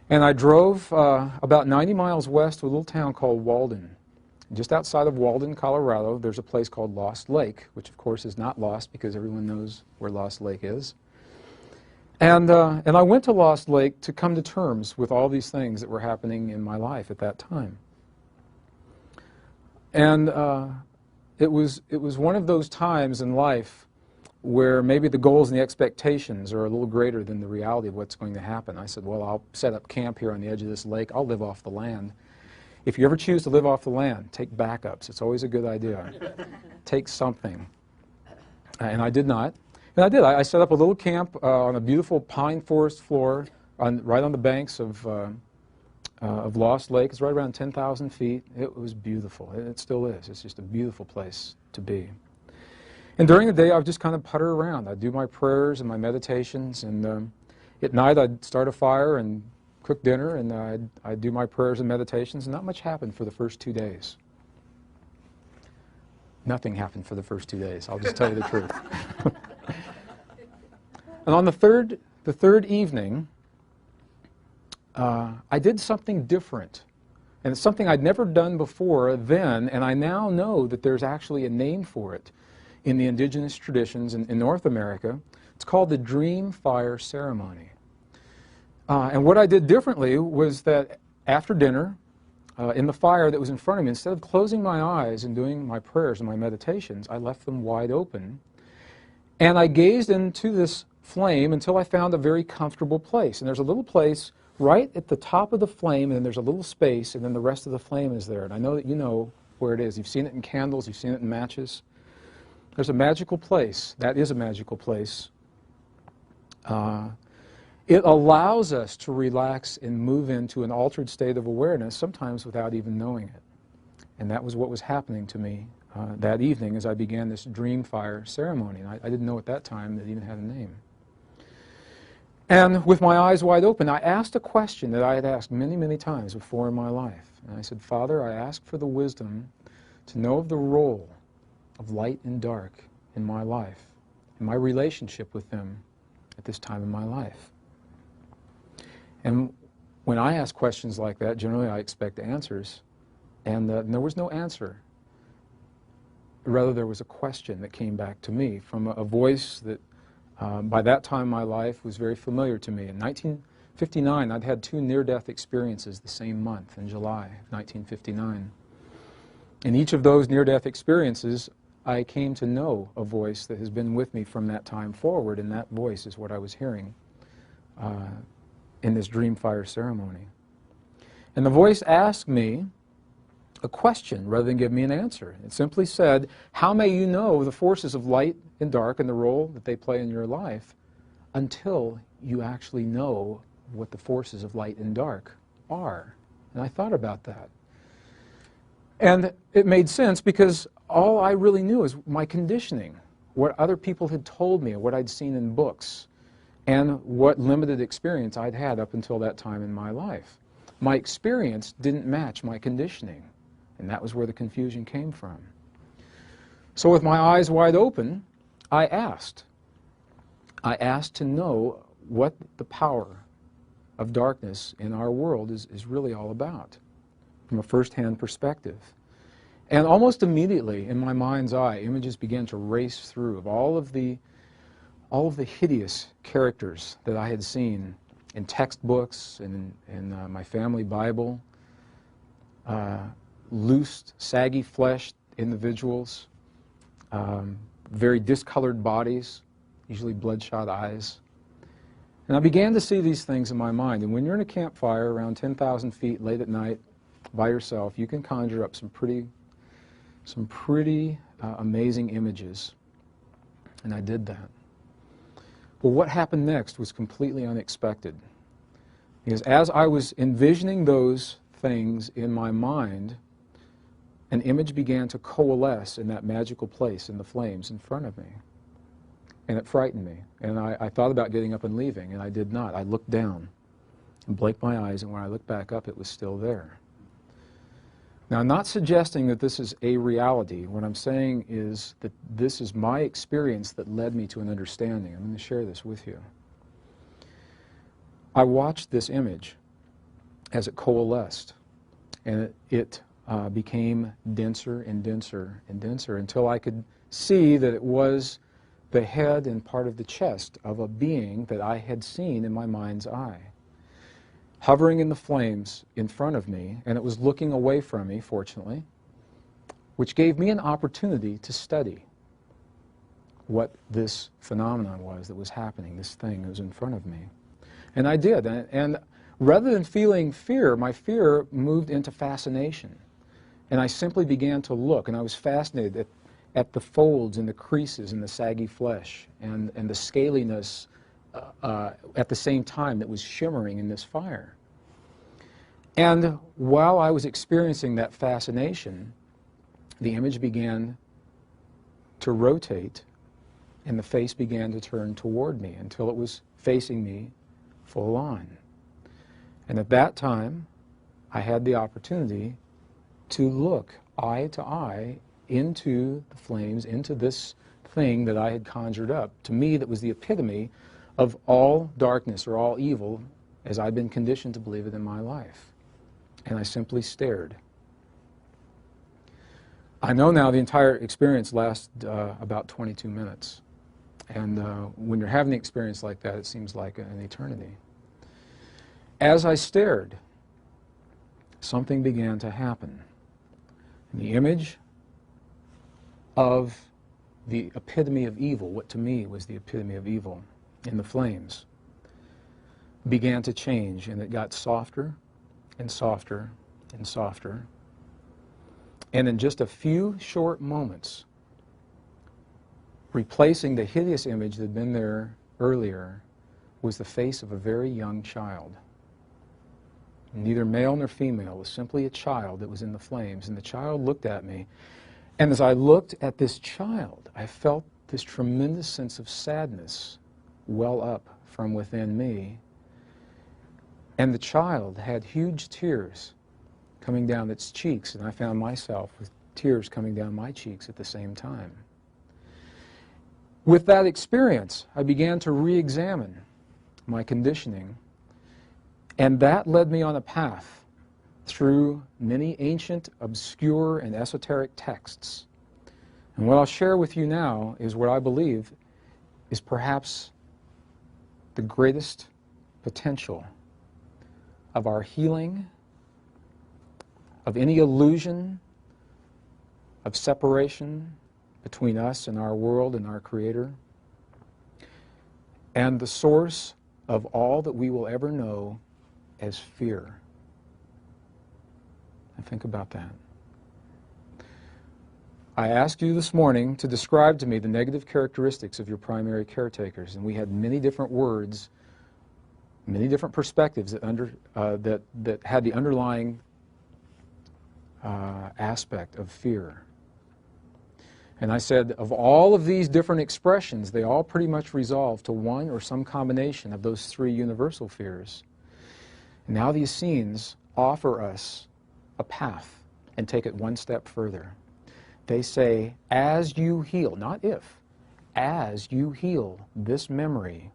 And I drove about 90 miles west to a little town called Walden. Just outside of Walden, Colorado, there's a place called Lost Lake, which of course is not lost because everyone knows where Lost Lake is. And I went to Lost Lake to come to terms with all these things that were happening in my life at that time. And it was one of those times in life where maybe the goals and the expectations are a little greater than the reality of what's going to happen. I said, well, I'll set up camp here on the edge of this lake. I'll live off the land. If you ever choose to live off the land, take backups. It's always a good idea. Take something. And I did not. And I did. I set up a little camp on a beautiful pine forest floor right on the banks of Lost Lake. It's right around 10,000 feet. It was beautiful. It still is. It's just a beautiful place to be. And during the day, I would just kind of putter around. I'd do my prayers and my meditations, and at night I'd start a fire and cook dinner, and I'd do my prayers and meditations, and not much happened for the first 2 days. Nothing happened for the first 2 days, I'll just tell you the truth. And on the third evening, I did something different. And it's something I'd never done before then, and I now know that there's actually a name for it in the indigenous traditions in North America. It's called the Dream Fire Ceremony. And what I did differently was that after dinner, in the fire that was in front of me, instead of closing my eyes and doing my prayers and my meditations, I left them wide open. And I gazed into this flame until I found a very comfortable place. And there's a little place right at the top of the flame, and then there's a little space, and then the rest of the flame is there. And I know that you know where it is. You've seen it in candles, you've seen it in matches. There's a magical place. That is a magical place. It allows us to relax and move into an altered state of awareness, sometimes without even knowing it. And that was what was happening to me that evening as I began this Dream Fire ceremony. And I didn't know at that time that it even had a name. And with my eyes wide open, I asked a question that I had asked many, many times before in my life. And I said, Father, I ask for the wisdom to know of the role of light and dark in my life, and my relationship with them at this time in my life. And when I ask questions like that, generally I expect answers, and there was no answer. Rather, there was a question that came back to me from a voice that by that time in my life was very familiar to me. In 1959, I'd had 2 near-death experiences the same month, in July of 1959. In each of those near-death experiences, I came to know a voice that has been with me from that time forward, and that voice is what I was hearing in this Dream Fire ceremony. And the voice asked me a question rather than give me an answer. It simply said, how may you know the forces of light and dark and the role that they play in your life until you actually know what the forces of light and dark are? And I thought about that. And it made sense because all I really knew is my conditioning, what other people had told me, what I'd seen in books, and what limited experience I'd had up until that time in my life. My experience didn't match my conditioning, and that was where the confusion came from. So with my eyes wide open, I asked. I asked to know what the power of darkness in our world is really all about, from a first-hand perspective. And almost immediately, in my mind's eye, images began to race through of all of the hideous characters that I had seen in textbooks and in my family Bible, loosed, saggy-fleshed individuals, very discolored bodies, usually bloodshot eyes. And I began to see these things in my mind. And when you're in a campfire around 10,000 feet late at night by yourself, you can conjure up some pretty amazing images. And I did that. Well, what happened next was completely unexpected. Because as I was envisioning those things in my mind, an image began to coalesce in that magical place in the flames in front of me. And it frightened me. And I thought about getting up and leaving, and I did not. I looked down and blinked my eyes, and when I looked back up, it was still there. Now, I'm not suggesting that this is a reality. What I'm saying is that this is my experience that led me to an understanding. I'm going to share this with you. I watched this image as it coalesced, and it became denser and denser and denser until I could see that it was the head and part of the chest of a being that I had seen in my mind's eye, hovering in the flames in front of me, and it was looking away from me, fortunately, which gave me an opportunity to study what this phenomenon was that was happening, this thing that was in front of me. And I did, and rather than feeling fear, my fear moved into fascination. And I simply began to look, and I was fascinated at the folds and the creases in the saggy flesh and the scaliness at the same time that was shimmering in this fire. And while I was experiencing that fascination, the image began to rotate and the face began to turn toward me until it was facing me full on. And at that time, I had the opportunity to look eye to eye into the flames, into this thing that I had conjured up. To me, that was the epitome of all darkness or all evil as I'd been conditioned to believe it in my life. And I simply stared. I know now the entire experience lasted about 22 minutes. And when you're having an experience like that, it seems like an eternity. As I stared, something began to happen. And the image of the epitome of evil, what to me was the epitome of evil in the flames, began to change, and it got softer and softer and softer. And in just a few short moments, replacing the hideous image that had been there earlier was the face of a very young child. Neither male nor female, it was simply a child that was in the flames. And the child looked at me. And as I looked at this child, I felt this tremendous sense of sadness well up from within me. And the child had huge tears coming down its cheeks, and I found myself with tears coming down my cheeks at the same time. With that experience, I began to re-examine my conditioning, and that led me on a path through many ancient, obscure, and esoteric texts. And what I'll share with you now is what I believe is perhaps the greatest potential of our healing, of any illusion of separation between us and our world and our Creator, and the source of all that we will ever know as fear. And think about that. I asked you this morning to describe to me the negative characteristics of your primary caretakers, and we had many different words, many different perspectives that had the underlying aspect of fear. And I said, of all of these different expressions, they all pretty much resolve to one or some combination of those three universal fears. And now the Essenes offer us a path and take it one step further. They say, as you heal, not if, as you heal this memory,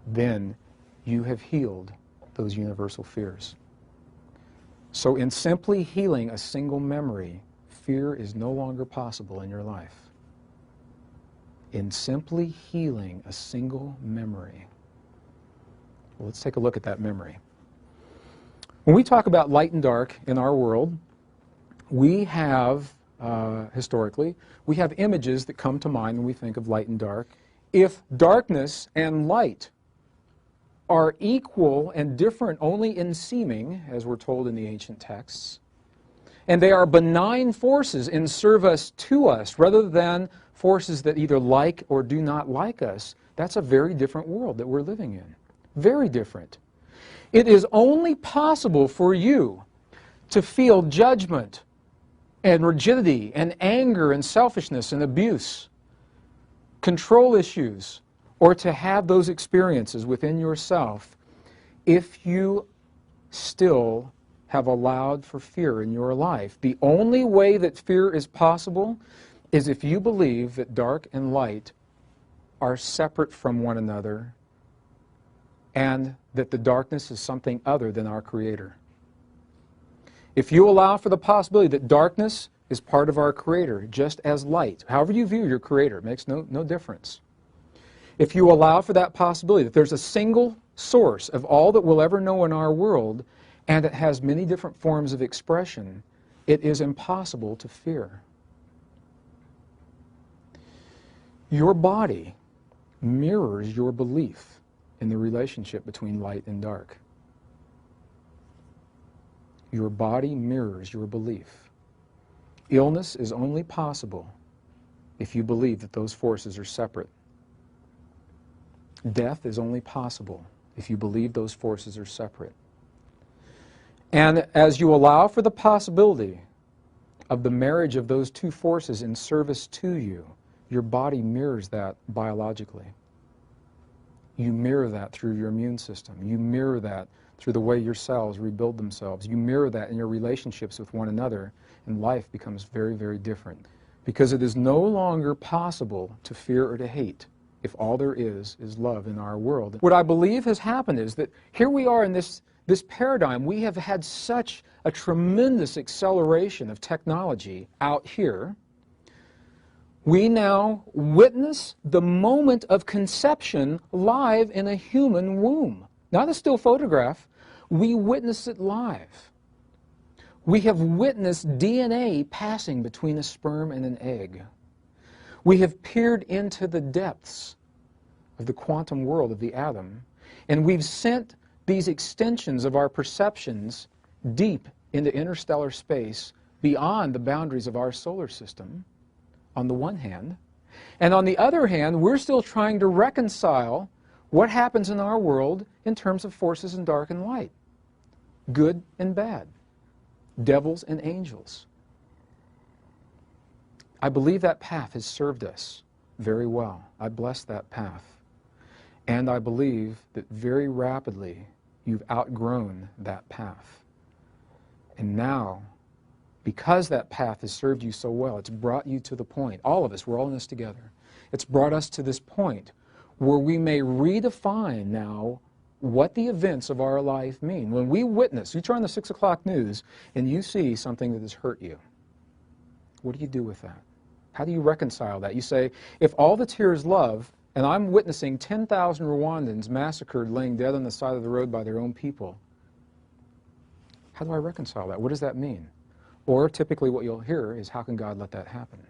then you have healed those universal fears. So in simply healing a single memory, fear is no longer possible in your life. In simply healing a single memory. Well, let's take a look at that memory. When we talk about light and dark in our world, we have, historically, we have images that come to mind when we think of light and dark. If darkness and light are equal and different only in seeming, as we're told in the ancient texts, and they are benign forces in service to us rather than forces that either like or do not like us, that's a very different world that we're living in. Very different. It is only possible for you to feel judgment and rigidity and anger and selfishness and abuse, control issues, or to have those experiences within yourself if you still have allowed for fear in your life. The only way that fear is possible is if you believe that dark and light are separate from one another and that the darkness is something other than our Creator. If you allow for the possibility that darkness is part of our Creator, just as light, however you view your Creator, it makes no difference. If you allow for that possibility that there's a single source of all that we'll ever know in our world, and it has many different forms of expression, it is impossible to fear. Your body mirrors your belief in the relationship between light and dark. Your body mirrors your belief. Illness is only possible if you believe that those forces are separate. Death is only possible if you believe those forces are separate. And as you allow for the possibility of the marriage of those two forces in service to you, your body mirrors that biologically. You mirror that through your immune system. You mirror that through the way your cells rebuild themselves. You mirror that in your relationships with one another, and life becomes very, very different. Because it is no longer possible to fear or to hate if all there is love in our world. What I believe has happened is that here we are in this paradigm. We have had such a tremendous acceleration of technology out here. We now witness the moment of conception live in a human womb. Not a still photograph. We witness it live. We have witnessed DNA passing between a sperm and an egg. We have peered into the depths of the quantum world of the atom, and we've sent these extensions of our perceptions deep into interstellar space beyond the boundaries of our solar system, on the one hand. And on the other hand, we're still trying to reconcile what happens in our world in terms of forces in dark and light, good and bad, devils and angels. I believe that path has served us very well. I bless that path. And I believe that very rapidly you've outgrown that path. And now, because that path has served you so well, it's brought you to the point, all of us, we're all in this together, it's brought us to this point where we may redefine now what the events of our life mean. When we witness, you turn on the 6 o'clock news and you see something that has hurt you, what do you do with that? How do you reconcile that? You say, if all that's here is love, and I'm witnessing 10,000 Rwandans massacred, laying dead on the side of the road by their own people, how do I reconcile that? What does that mean? Or typically what you'll hear is, how can God let that happen?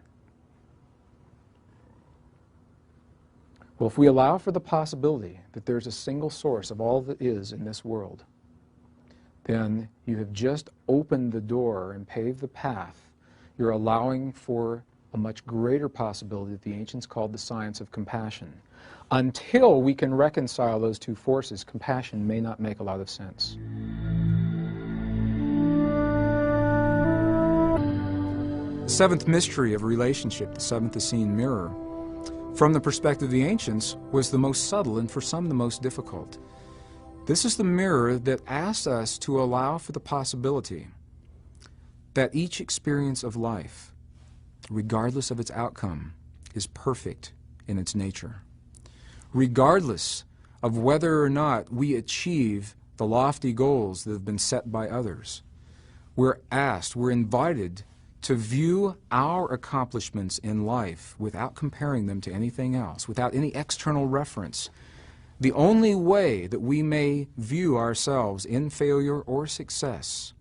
Well, if we allow for the possibility that there's a single source of all that is in this world, then you have just opened the door and paved the path. You're allowing for a much greater possibility that the ancients called the science of compassion. Until we can reconcile those two forces, compassion may not make a lot of sense. The seventh mystery of relationship, the seventh Essene mirror, from the perspective of the ancients, was the most subtle and for some the most difficult. This is the mirror that asks us to allow for the possibility that each experience of life, regardless of its outcome, is perfect in its nature. Regardless of whether or not we achieve the lofty goals that have been set by others, we're asked, we're invited to view our accomplishments in life without comparing them to anything else, without any external reference. The only way that we may view ourselves in failure or success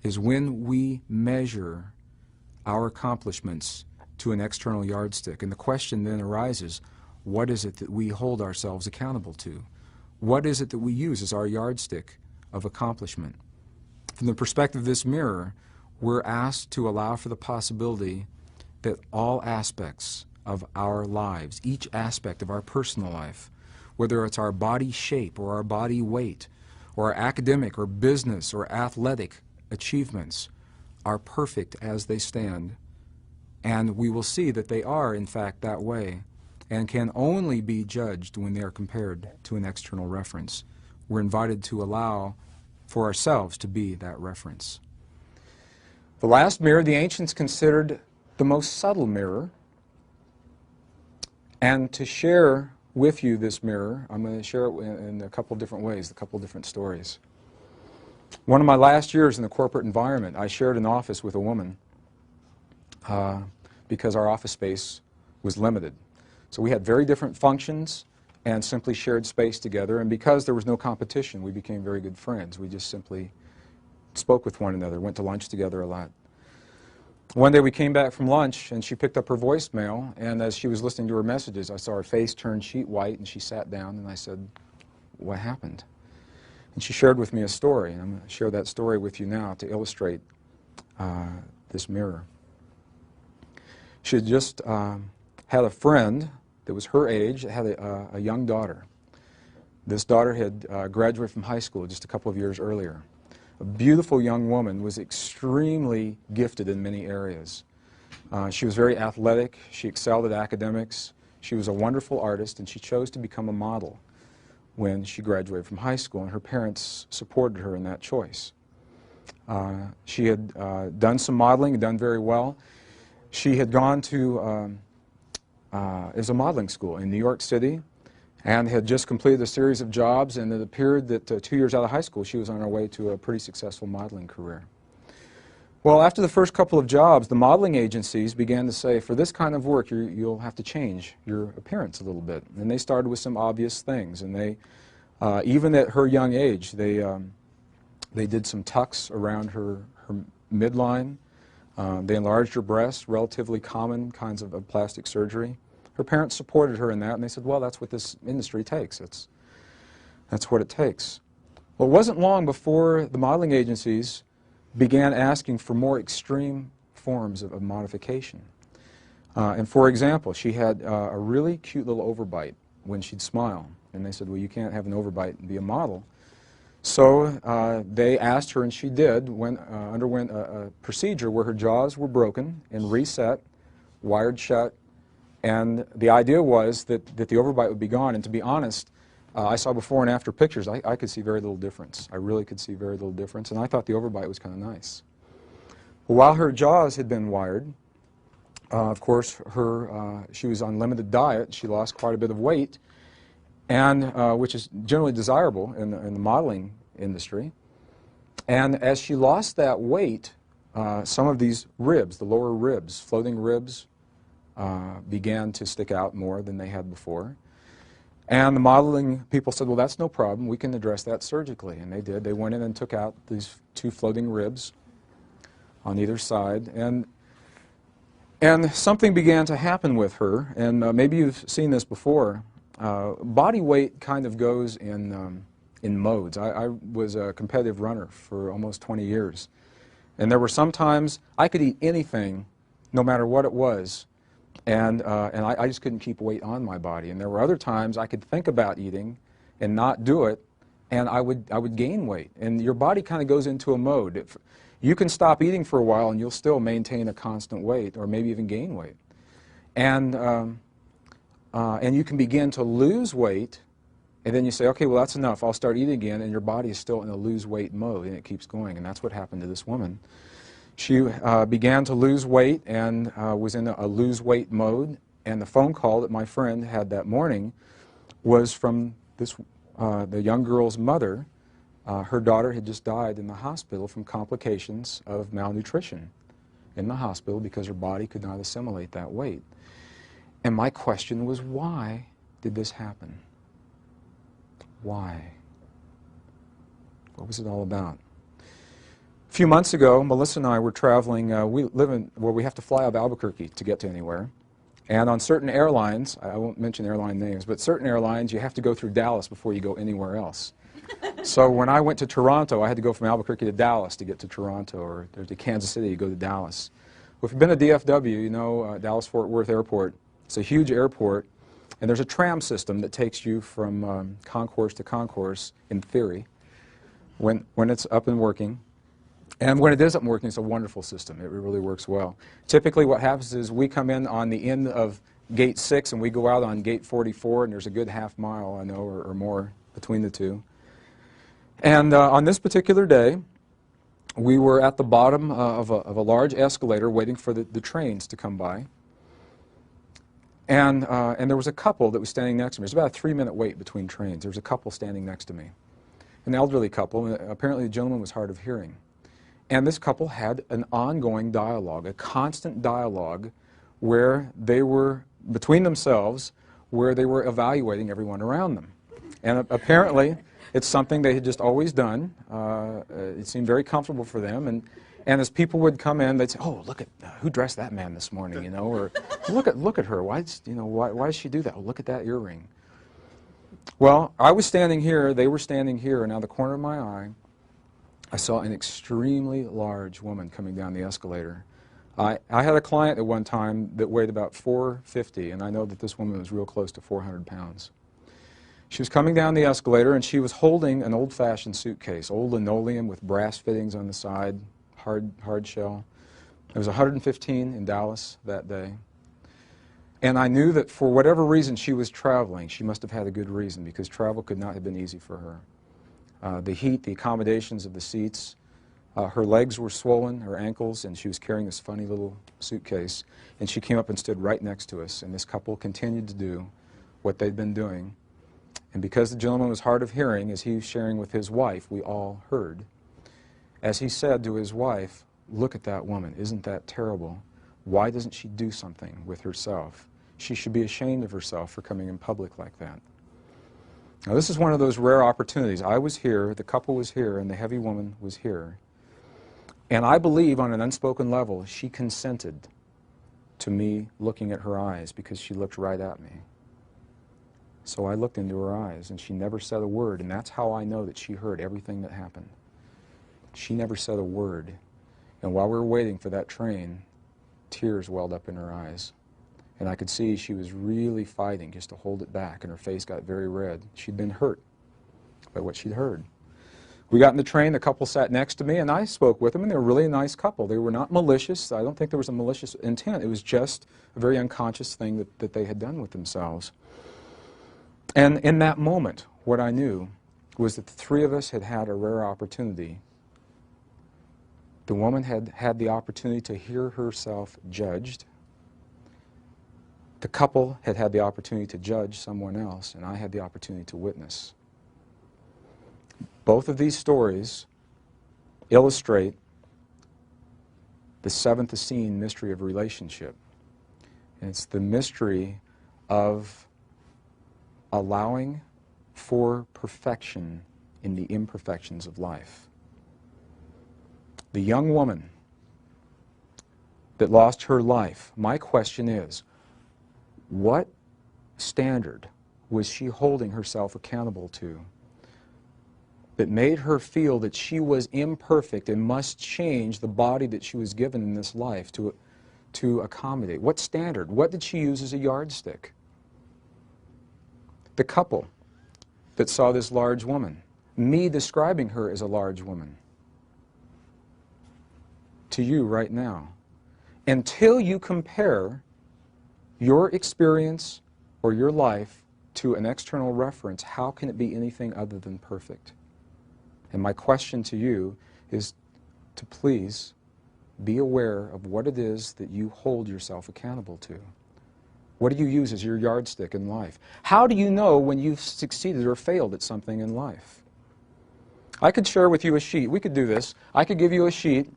is when we measure our accomplishments to an external yardstick. And the question then arises, what is it that we hold ourselves accountable to? What is it that we use as our yardstick of accomplishment? From the perspective of this mirror, we're asked to allow for the possibility that all aspects of our lives, each aspect of our personal life, whether it's our body shape or our body weight, or our academic or business or athletic achievements, are perfect as they stand, and we will see that they are, in fact, that way, and can only be judged when they are compared to an external reference. We're invited to allow for ourselves to be that reference. The last mirror the ancients considered the most subtle mirror, and to share with you this mirror, I'm going to share it in a couple different ways, a couple different stories. One of my last years in the corporate environment, I shared an office with a woman because our office space was limited. So we had very different functions and simply shared space together, and because there was no competition, we became very good friends. We just simply spoke with one another, went to lunch together a lot. One day we came back from lunch and she picked up her voicemail, and as she was listening to her messages, I saw her face turn sheet white and she sat down, and I said, "What happened?" And she shared with me a story, and I'm going to share that story with you now to illustrate this mirror. She had just had a friend that was her age that had a young daughter. This daughter had graduated from high school just a couple of years earlier. A beautiful young woman, was extremely gifted in many areas. She was very athletic, she excelled at academics, she was a wonderful artist, and she chose to become a model when she graduated from high school, and her parents supported her in that choice. She had done some modeling and done very well. She had gone to it was a modeling school in New York City, and had just completed a series of jobs, and it appeared that 2 years out of high school she was on her way to a pretty successful modeling career. Well, after the first couple of jobs, the modeling agencies began to say, for this kind of work, you'll have to change your appearance a little bit. And they started with some obvious things, and they, even at her young age, they did some tucks around her midline. They enlarged her breasts, relatively common kinds of plastic surgery. Her parents supported her in that, and they said, well, that's what this industry takes. That's what it takes. Well, it wasn't long before the modeling agencies began asking for more extreme forms of modification. And for example, she had a really cute little overbite when she'd smile. And they said, well, you can't have an overbite and be a model. So they asked her, and she did, underwent a procedure where her jaws were broken and reset, wired shut. And the idea was that the overbite would be gone. And to be honest, I saw before and after pictures. I could see very little difference. I really could see very little difference. And I thought the overbite was kind of nice. Well, while her jaws had been wired, of course, she was on limited diet. She lost quite a bit of weight, and which is generally desirable in the modeling industry. And as she lost that weight, some of these ribs, the lower ribs, floating ribs, began to stick out more than they had before. And the modeling people said, well, that's no problem. We can address that surgically. And they did. They went in and took out these 2 floating ribs on either side. And something began to happen with her. And maybe you've seen this before. Body weight kind of goes in modes. I was a competitive runner for almost 20 years. And there were some times I could eat anything, no matter what it was. And I just couldn't keep weight on my body. And there were other times I could think about eating and not do it, and I would gain weight. And your body kind of goes into a mode. You can stop eating for a while, and you'll still maintain a constant weight, or maybe even gain weight. And you can begin to lose weight, and then you say, okay, well, that's enough. I'll start eating again, and your body is still in a lose weight mode, and it keeps going. And that's what happened to this woman. She began to lose weight and was in a lose weight mode, and the phone call that my friend had that morning was from the young girl's mother. Her daughter had just died in the hospital from complications of malnutrition in the hospital because her body could not assimilate that weight. And my question was, why did this happen? Why? What was it all about? A few months ago, Melissa and I were traveling. We live in where we have to fly out of Albuquerque to get to anywhere. And on certain airlines, I won't mention airline names, but certain airlines, you have to go through Dallas before you go anywhere else. So when I went to Toronto, I had to go from Albuquerque to Dallas to get to Toronto, or to Kansas City to go to Dallas. Well, if you've been to DFW, you know Dallas-Fort Worth Airport. It's a huge airport, and there's a tram system that takes you from concourse to concourse, in theory, when it's up and working. And when it isn't working, it's a wonderful system. It really works well. Typically what happens is we come in on the end of gate 6 and we go out on gate 44, and there's a good half mile, I know, or more between the two. And on this particular day, we were at the bottom of a large escalator waiting for the trains to come by. And there was a couple that was standing next to me. There's about a 3-minute wait between trains. There was a couple standing next to me, an elderly couple. And apparently the gentleman was hard of hearing. And this couple had an ongoing dialogue, a constant dialogue where they were, between themselves, where they were evaluating everyone around them. And apparently it's something they had just always done. It seemed very comfortable for them. And as people would come in, they'd say, "Oh, look at who dressed that man this morning," you know, or look at her. Why does she do that? Oh, look at that earring. Well, I was standing here, they were standing here, and out of the corner of my eye, I saw an extremely large woman coming down the escalator. I had a client at one time that weighed about 450, and I know that this woman was real close to 400 pounds. She was coming down the escalator, and she was holding an old-fashioned suitcase, old linoleum with brass fittings on the side, hard shell. It was 115 in Dallas that day. And I knew that for whatever reason she was traveling, she must have had a good reason, because travel could not have been easy for her. The heat, the accommodations of the seats, her legs were swollen, her ankles, and she was carrying this funny little suitcase. And she came up and stood right next to us, and this couple continued to do what they'd been doing. And because the gentleman was hard of hearing, as he was sharing with his wife, we all heard. As he said to his wife, "Look at that woman, isn't that terrible? Why doesn't she do something with herself? She should be ashamed of herself for coming in public like that." Now this is one of those rare opportunities. I was here, the couple was here, and the heavy woman was here. And I believe on an unspoken level, she consented to me looking at her eyes, because she looked right at me. So I looked into her eyes, and she never said a word, and that's how I know that she heard everything that happened. She never said a word. And while we were waiting for that train, tears welled up in her eyes. And I could see she was really fighting just to hold it back, and her face got very red. She'd been hurt by what she'd heard. We got in the train, the couple sat next to me, and I spoke with them, and they were really a nice couple. They were not malicious. I don't think there was a malicious intent. It was just a very unconscious thing that they had done with themselves. And in that moment, what I knew was that the three of us had had a rare opportunity. The woman had had the opportunity to hear herself judged. The couple had had the opportunity to judge someone else, and I had the opportunity to witness. Both of these stories illustrate the seventh Essene mystery of relationship. And it's the mystery of allowing for perfection in the imperfections of life. The young woman that lost her life, my question is, what standard was she holding herself accountable to that made her feel that she was imperfect and must change the body that she was given in this life to accommodate? What standard? What did she use as a yardstick? The couple that saw this large woman, me describing her as a large woman, to you right now. Until you compare your experience or your life to an external reference, how can it be anything other than perfect? And my question to you is to please be aware of what it is that you hold yourself accountable to. What do you use as your yardstick in life? How do you know when you've succeeded or failed at something in life? I could share with you a sheet. We could do this. I could give you a sheet,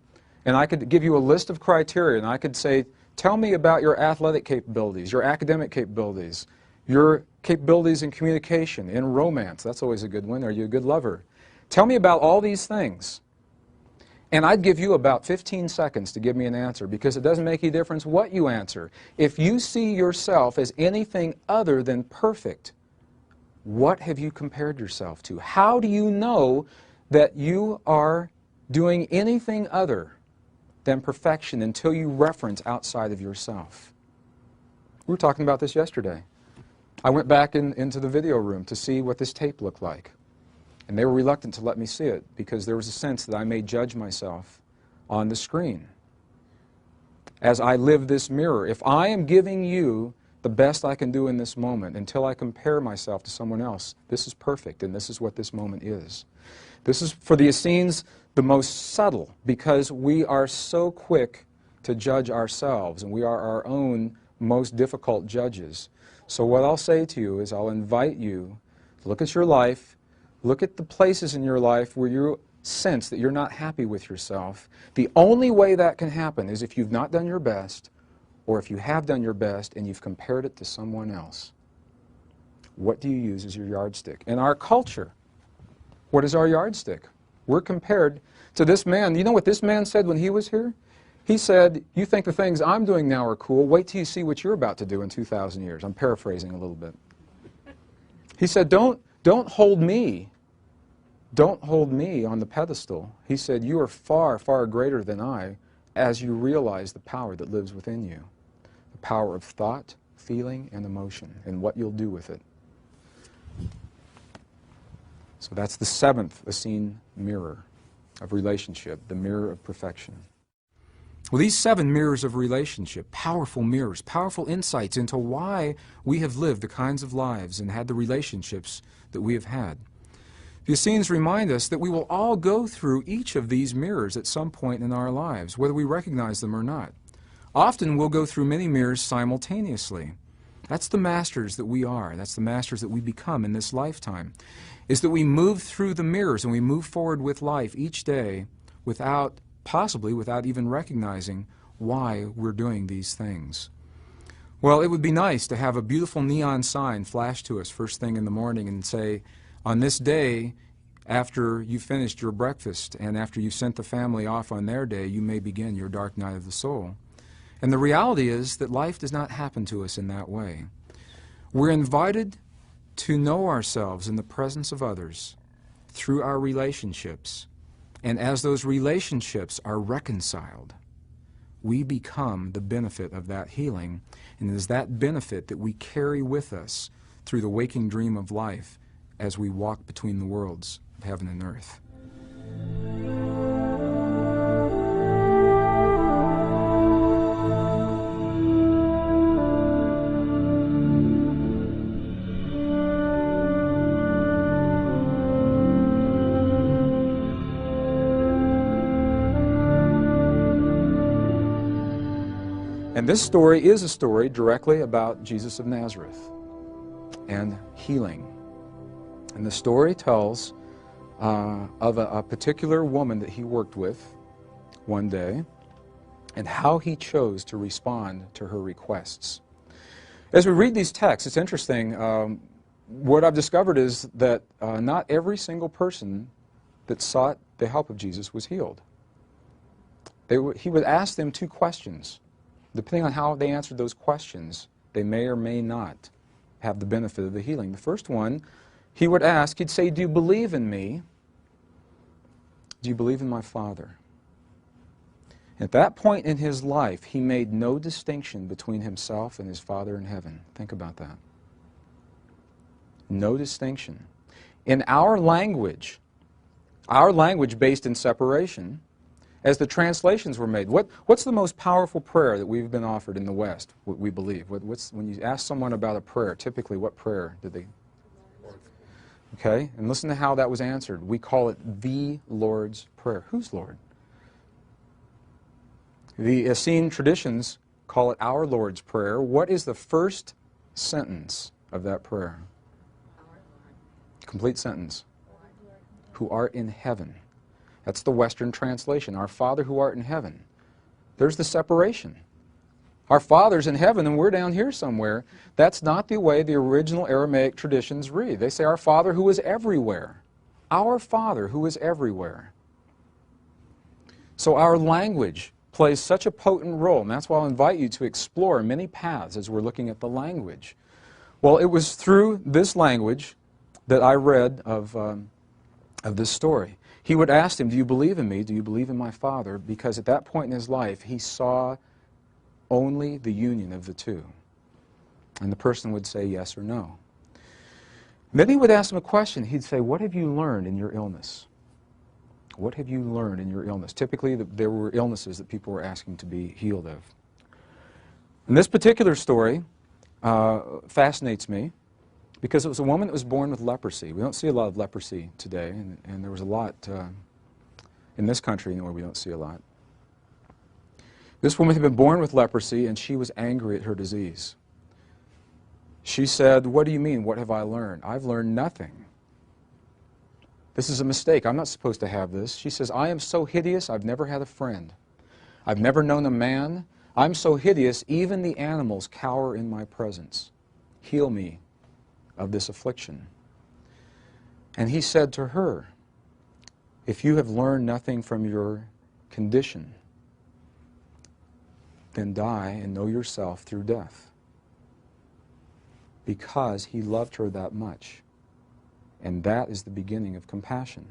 and I could give you a list of criteria, and I could say, tell me about your athletic capabilities, your academic capabilities, your capabilities in communication, in romance. That's always a good one. Are you a good lover? Tell me about all these things. And I'd give you about 15 seconds to give me an answer, because it doesn't make any difference what you answer. If you see yourself as anything other than perfect, what have you compared yourself to? How do you know that you are doing anything other than perfection until you reference outside of yourself? We were talking about this yesterday. I went back into the video room to see what this tape looked like. And they were reluctant to let me see it, because there was a sense that I may judge myself on the screen. As I live this mirror, if I am giving you the best I can do in this moment until I compare myself to someone else, this is perfect, and this is what this moment is. This is, for the Essenes, the most subtle, because we are so quick to judge ourselves, and we are our own most difficult judges. So what I'll say to you is I'll invite you to look at your life, look at the places in your life where you sense that you're not happy with yourself. The only way that can happen is if you've not done your best, or if you have done your best and you've compared it to someone else. What do you use as your yardstick? In our culture, what is our yardstick? We're compared to this man. You know what this man said when he was here? He said, you think the things I'm doing now are cool, wait till you see what you're about to do in 2,000 years. I'm paraphrasing a little bit. He said, don't hold me. Don't hold me on the pedestal. He said, you are far, far greater than I as you realize the power that lives within you. The power of thought, feeling, and emotion, and what you'll do with it. So that's the seventh Essene mirror of relationship, the mirror of perfection. Well, these 7 mirrors of relationship, powerful mirrors, powerful insights into why we have lived the kinds of lives and had the relationships that we have had. The Essenes remind us that we will all go through each of these mirrors at some point in our lives, whether we recognize them or not. Often we'll go through many mirrors simultaneously. That's the masters that we are. That's the masters that we become in this lifetime, is that we move through the mirrors and we move forward with life each day possibly without even recognizing why we're doing these things. Well, it would be nice to have a beautiful neon sign flash to us first thing in the morning and say, on this day, after you finished your breakfast and after you sent the family off on their day, you may begin your dark night of the soul. And the reality is that life does not happen to us in that way. We're invited to know ourselves in the presence of others through our relationships. And as those relationships are reconciled, we become the benefit of that healing. And it is that benefit that we carry with us through the waking dream of life as we walk between the worlds of heaven and earth. And this story is a story directly about Jesus of Nazareth and healing. And the story tells of a particular woman that he worked with one day and how he chose to respond to her requests. As we read these texts, it's interesting. What I've discovered is that not every single person that sought the help of Jesus was healed. He would ask them 2 questions. Depending on how they answered those questions, they may or may not have the benefit of the healing. The first one, he would ask, he'd say, do you believe in me? Do you believe in my Father? At that point in his life, he made no distinction between himself and his Father in heaven. Think about that. No distinction. In our language based in separation, as the translations were made, what's the most powerful prayer that we've been offered in the West, we believe? When you ask someone about a prayer, typically what prayer did they? Okay, and listen to how that was answered. We call it the Lord's Prayer. Whose Lord? The Essene traditions call it our Lord's Prayer. What is the first sentence of that prayer? Complete sentence. Who art in heaven. That's the Western translation. Our Father who art in heaven. There's the separation. Our Father's in heaven and we're down here somewhere. That's not the way the original Aramaic traditions read. They say our Father who is everywhere. Our Father who is everywhere. So our language plays such a potent role, and that's why I'll invite you to explore many paths as we're looking at the language. Well, it was through this language that I read of this story. He would ask him, do you believe in me? Do you believe in my Father? Because at that point in his life, he saw only the union of the two. And the person would say yes or no. Then he would ask him a question. He'd say, what have you learned in your illness? What have you learned in your illness? Typically, there were illnesses that people were asking to be healed of. And this particular story fascinates me because it was a woman that was born with leprosy. We don't see a lot of leprosy today, and there was a lot in this country where we don't see a lot. This woman had been born with leprosy, and she was angry at her disease. She said, "What do you mean, what have I learned? I've learned nothing. This is a mistake. I'm not supposed to have this." She says, "I am so hideous, I've never had a friend. I've never known a man. I'm so hideous, even the animals cower in my presence. Heal me of this affliction." And he said to her, "If you have learned nothing from your condition, then die and know yourself through death." Because he loved her that much. And that is the beginning of compassion.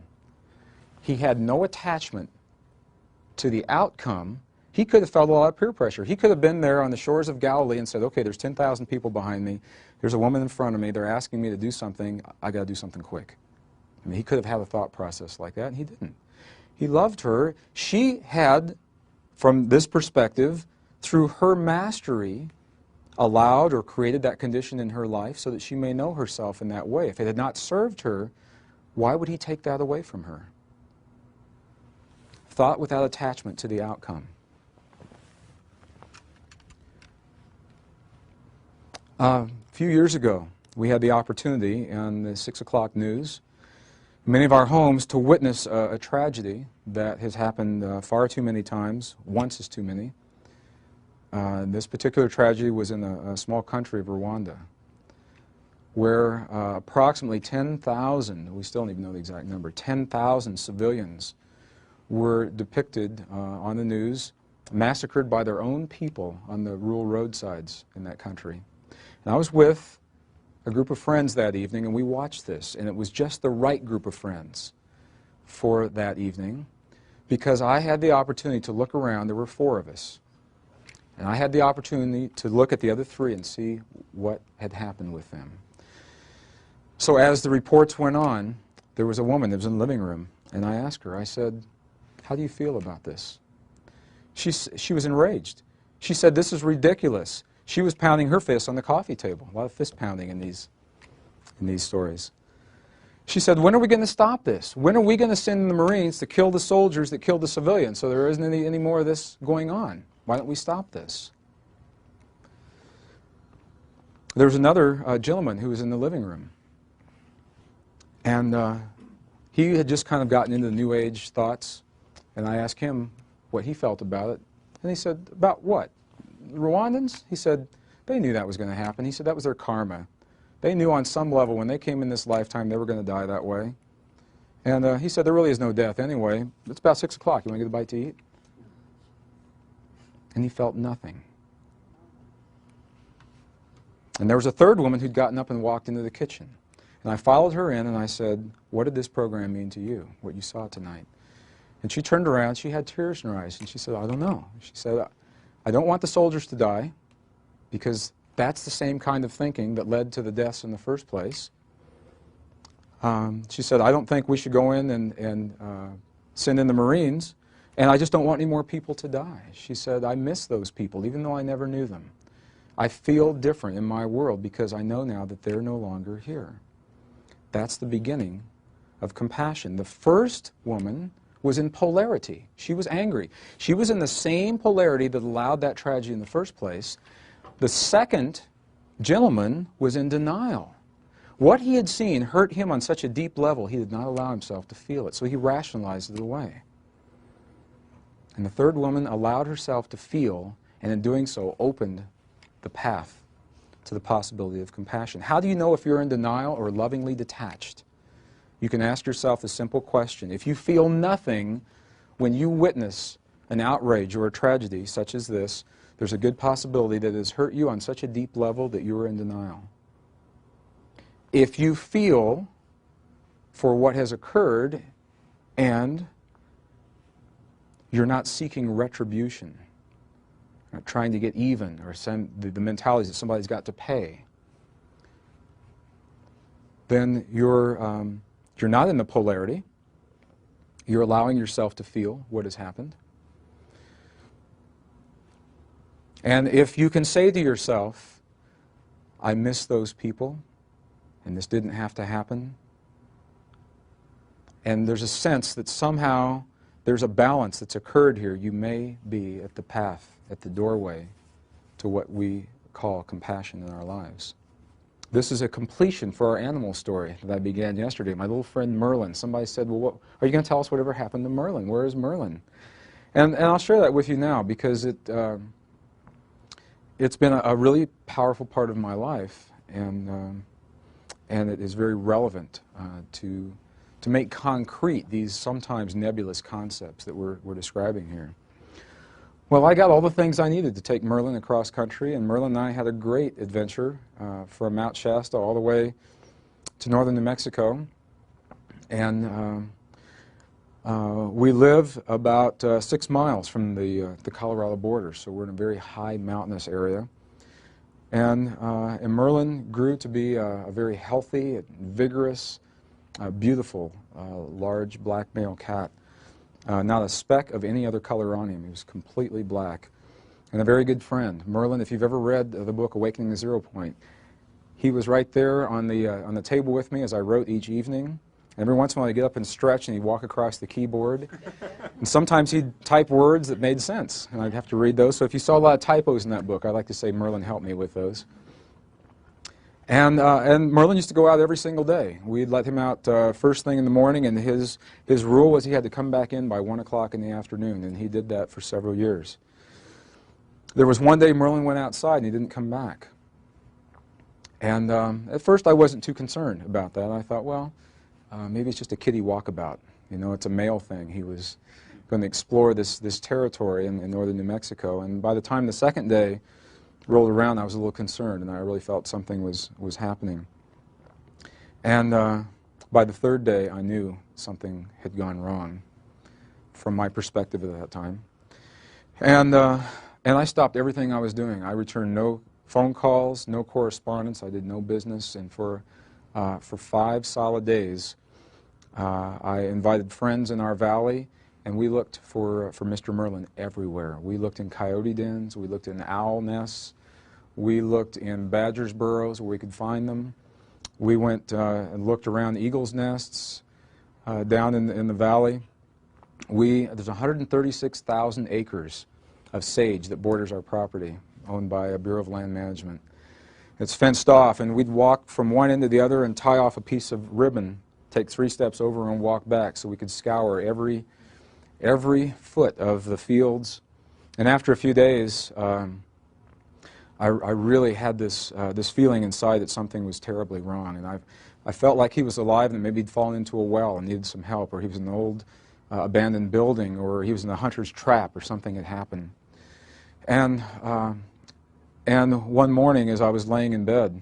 He had no attachment to the outcome. He could have felt a lot of peer pressure. He could have been there on the shores of Galilee and said, "Okay, there's 10,000 people behind me. There's a woman in front of me. They're asking me to do something. I got to do something quick." I mean, he could have had a thought process like that, and he didn't. He loved her. She had, from this perspective, through her mastery, allowed or created that condition in her life so that she may know herself in that way. If it had not served her, why would he take that away from her? Thought without attachment to the outcome. A few years ago, we had the opportunity on the 6 o'clock news, many of our homes, to witness a tragedy that has happened far too many times. Once is too many. This particular tragedy was in a small country of Rwanda, where approximately 10,000, we still don't even know the exact number, 10,000 civilians were depicted on the news, massacred by their own people on the rural roadsides in that country. And I was with a group of friends that evening, and we watched this, and it was just the right group of friends for that evening, because I had the opportunity to look around. There were 4 of us. And I had the opportunity to look at the other 3 and see what had happened with them. So as the reports went on, there was a woman that was in the living room, and I asked her, I said, "How do you feel about this?" She was enraged. She said, "This is ridiculous." She was pounding her fist on the coffee table. A lot of fist pounding in these stories. She said, "When are we going to stop this? When are we going to send the Marines to kill the soldiers that killed the civilians so there isn't any more of this going on? Why don't we stop this?" There was another gentleman who was in the living room. And he had just kind of gotten into the New Age thoughts. And I asked him what he felt about it. And he said, "About what? The Rwandans?" He said, "They knew that was going to happen." He said, "That was their karma. They knew on some level when they came in this lifetime they were going to die that way." And he said, "There really is no death anyway. It's about 6 o'clock. You want to get a bite to eat?" And he felt nothing. And there was a third woman who'd gotten up and walked into the kitchen. And I followed her in and I said, "What did this program mean to you, what you saw tonight?" And she turned around, she had tears in her eyes, and she said, "I don't know." She said, "I don't want the soldiers to die, because that's the same kind of thinking that led to the deaths in the first place." She said, "I don't think we should go in and send in the Marines, and I just don't want any more people to die." She said, "I miss those people, even though I never knew them. I feel different in my world because I know now that they're no longer here." That's the beginning of compassion. The first woman was in polarity. She was angry. She was in the same polarity that allowed that tragedy in the first place. The second gentleman was in denial. What he had seen hurt him on such a deep level, he did not allow himself to feel it, so he rationalized it away. And the third woman allowed herself to feel, and in doing so opened the path to the possibility of compassion. How do you know if you're in denial or lovingly detached? You can ask yourself a simple question. If you feel nothing when you witness an outrage or a tragedy such as this, there's a good possibility that it has hurt you on such a deep level that you are in denial. If you feel for what has occurred and you're not seeking retribution, not trying to get even, or the mentality that somebody's got to pay, then you're not in the polarity, You're allowing yourself to feel what has happened. And if you can say to yourself, I miss those people, and this didn't have to happen, and there's a sense that somehow there's a balance that's occurred here, you may be at the path, at the doorway to what we call compassion in our lives. This is a completion for our animal story that I began yesterday. My little friend Merlin, somebody said, well, what, are you going to tell us whatever happened to Merlin? Where is Merlin? And I'll share that with you now because it's been a really powerful part of my life, and it is very relevant to make concrete these sometimes nebulous concepts that we're describing here. Well, I got all the things I needed to take Merlin across country, and Merlin and I had a great adventure from Mount Shasta all the way to northern New Mexico. And we live about 6 miles from the Colorado border, so we're in a very high mountainous area. And Merlin grew to be a very healthy, vigorous, beautiful, large black male cat. Not a speck of any other color on him. He was completely black. And a very good friend. Merlin, if you've ever read the book Awakening the Zero Point, he was right there on the table with me as I wrote each evening. Every once in a while he'd get up and stretch and he'd walk across the keyboard. And sometimes he'd type words that made sense, and I'd have to read those. So if you saw a lot of typos in that book, I'd like to say Merlin helped me with those. And Merlin used to go out every single day. We'd let him out first thing in the morning, and his rule was he had to come back in by 1 o'clock in the afternoon, and he did that for several years. There was one day Merlin went outside and he didn't come back. And at first I wasn't too concerned about that. I thought, well, maybe it's just a kiddie walkabout. You know, it's a male thing. He was going to explore this territory in northern New Mexico. And by the time the second day rolled around, I was a little concerned, and I really felt something was happening. And by the third day, I knew something had gone wrong from my perspective at that time. And I stopped everything I was doing. I returned no phone calls, no correspondence. I did no business. And for 5 solid days, I invited friends in our valley, and we looked for Mr. Merlin everywhere. We looked in coyote dens, we looked in owl nests, we looked in badgers' burrows where we could find them. We went and looked around eagles' nests down in the valley. There's 136,000 acres of sage that borders our property, owned by a Bureau of Land Management. It's fenced off, and we'd walk from one end to the other and tie off a piece of ribbon, take 3 steps over and walk back so we could scour every foot of the fields. And after a few days, I really had this feeling inside that something was terribly wrong. And I felt like he was alive and maybe he'd fallen into a well and needed some help, or he was in an old abandoned building, or he was in a hunter's trap, or something had happened. And one morning as I was laying in bed,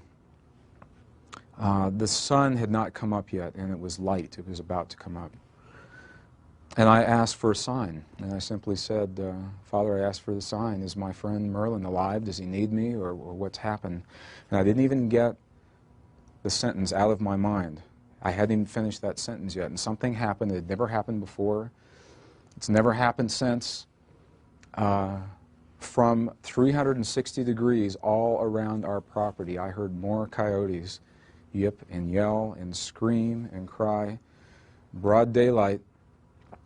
the sun had not come up yet, and it was light. It was about to come up. And I asked for a sign, and I simply said, Father, I asked for the sign. Is my friend Merlin alive? Does he need me, or what's happened? And I didn't even get the sentence out of my mind. I hadn't even finished that sentence yet, and something happened. It had never happened before. It's never happened since. From 360 degrees all around our property, I heard more coyotes yip and yell and scream and cry, broad daylight.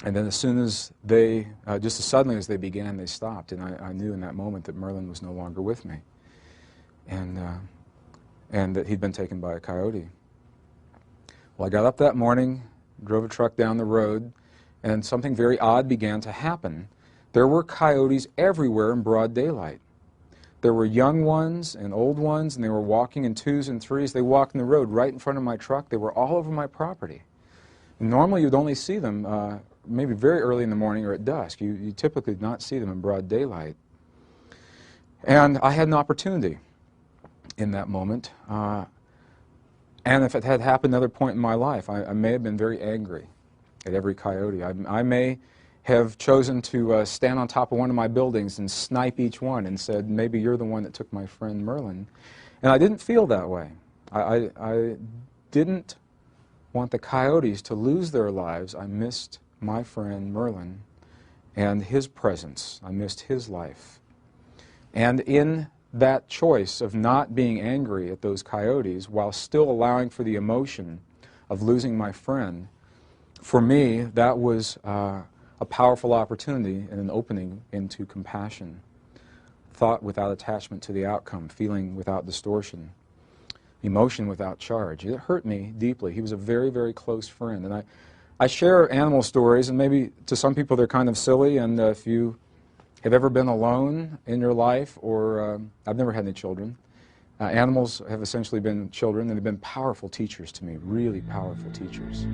And then as soon as they, just as suddenly as they began, they stopped. And I knew in that moment that Merlin was no longer with me, and that he'd been taken by a coyote. Well, I got up that morning, drove a truck down the road, and something very odd began to happen. There were coyotes everywhere in broad daylight. There were young ones and old ones, and they were walking in 2s and 3s. They walked in the road right in front of my truck. They were all over my property. And normally you'd only see them maybe very early in the morning or at dusk. You typically did not see them in broad daylight. And I had an opportunity in that moment. And if it had happened at another point in my life, I may have been very angry at every coyote. I may have chosen to stand on top of one of my buildings and snipe each one and said, maybe you're the one that took my friend Merlin. And I didn't feel that way. I didn't want the coyotes to lose their lives. I missed my friend Merlin and his presence. I missed his life. And in that choice of not being angry at those coyotes while still allowing for the emotion of losing my friend, for me, that was a powerful opportunity and an opening into compassion. Thought without attachment to the outcome, feeling without distortion, emotion without charge. It hurt me deeply. He was a very, very close friend. And I share animal stories, and maybe to some people they're kind of silly, and if you have ever been alone in your life, or I've never had any children, animals have essentially been children, and they've been powerful teachers to me, really powerful teachers.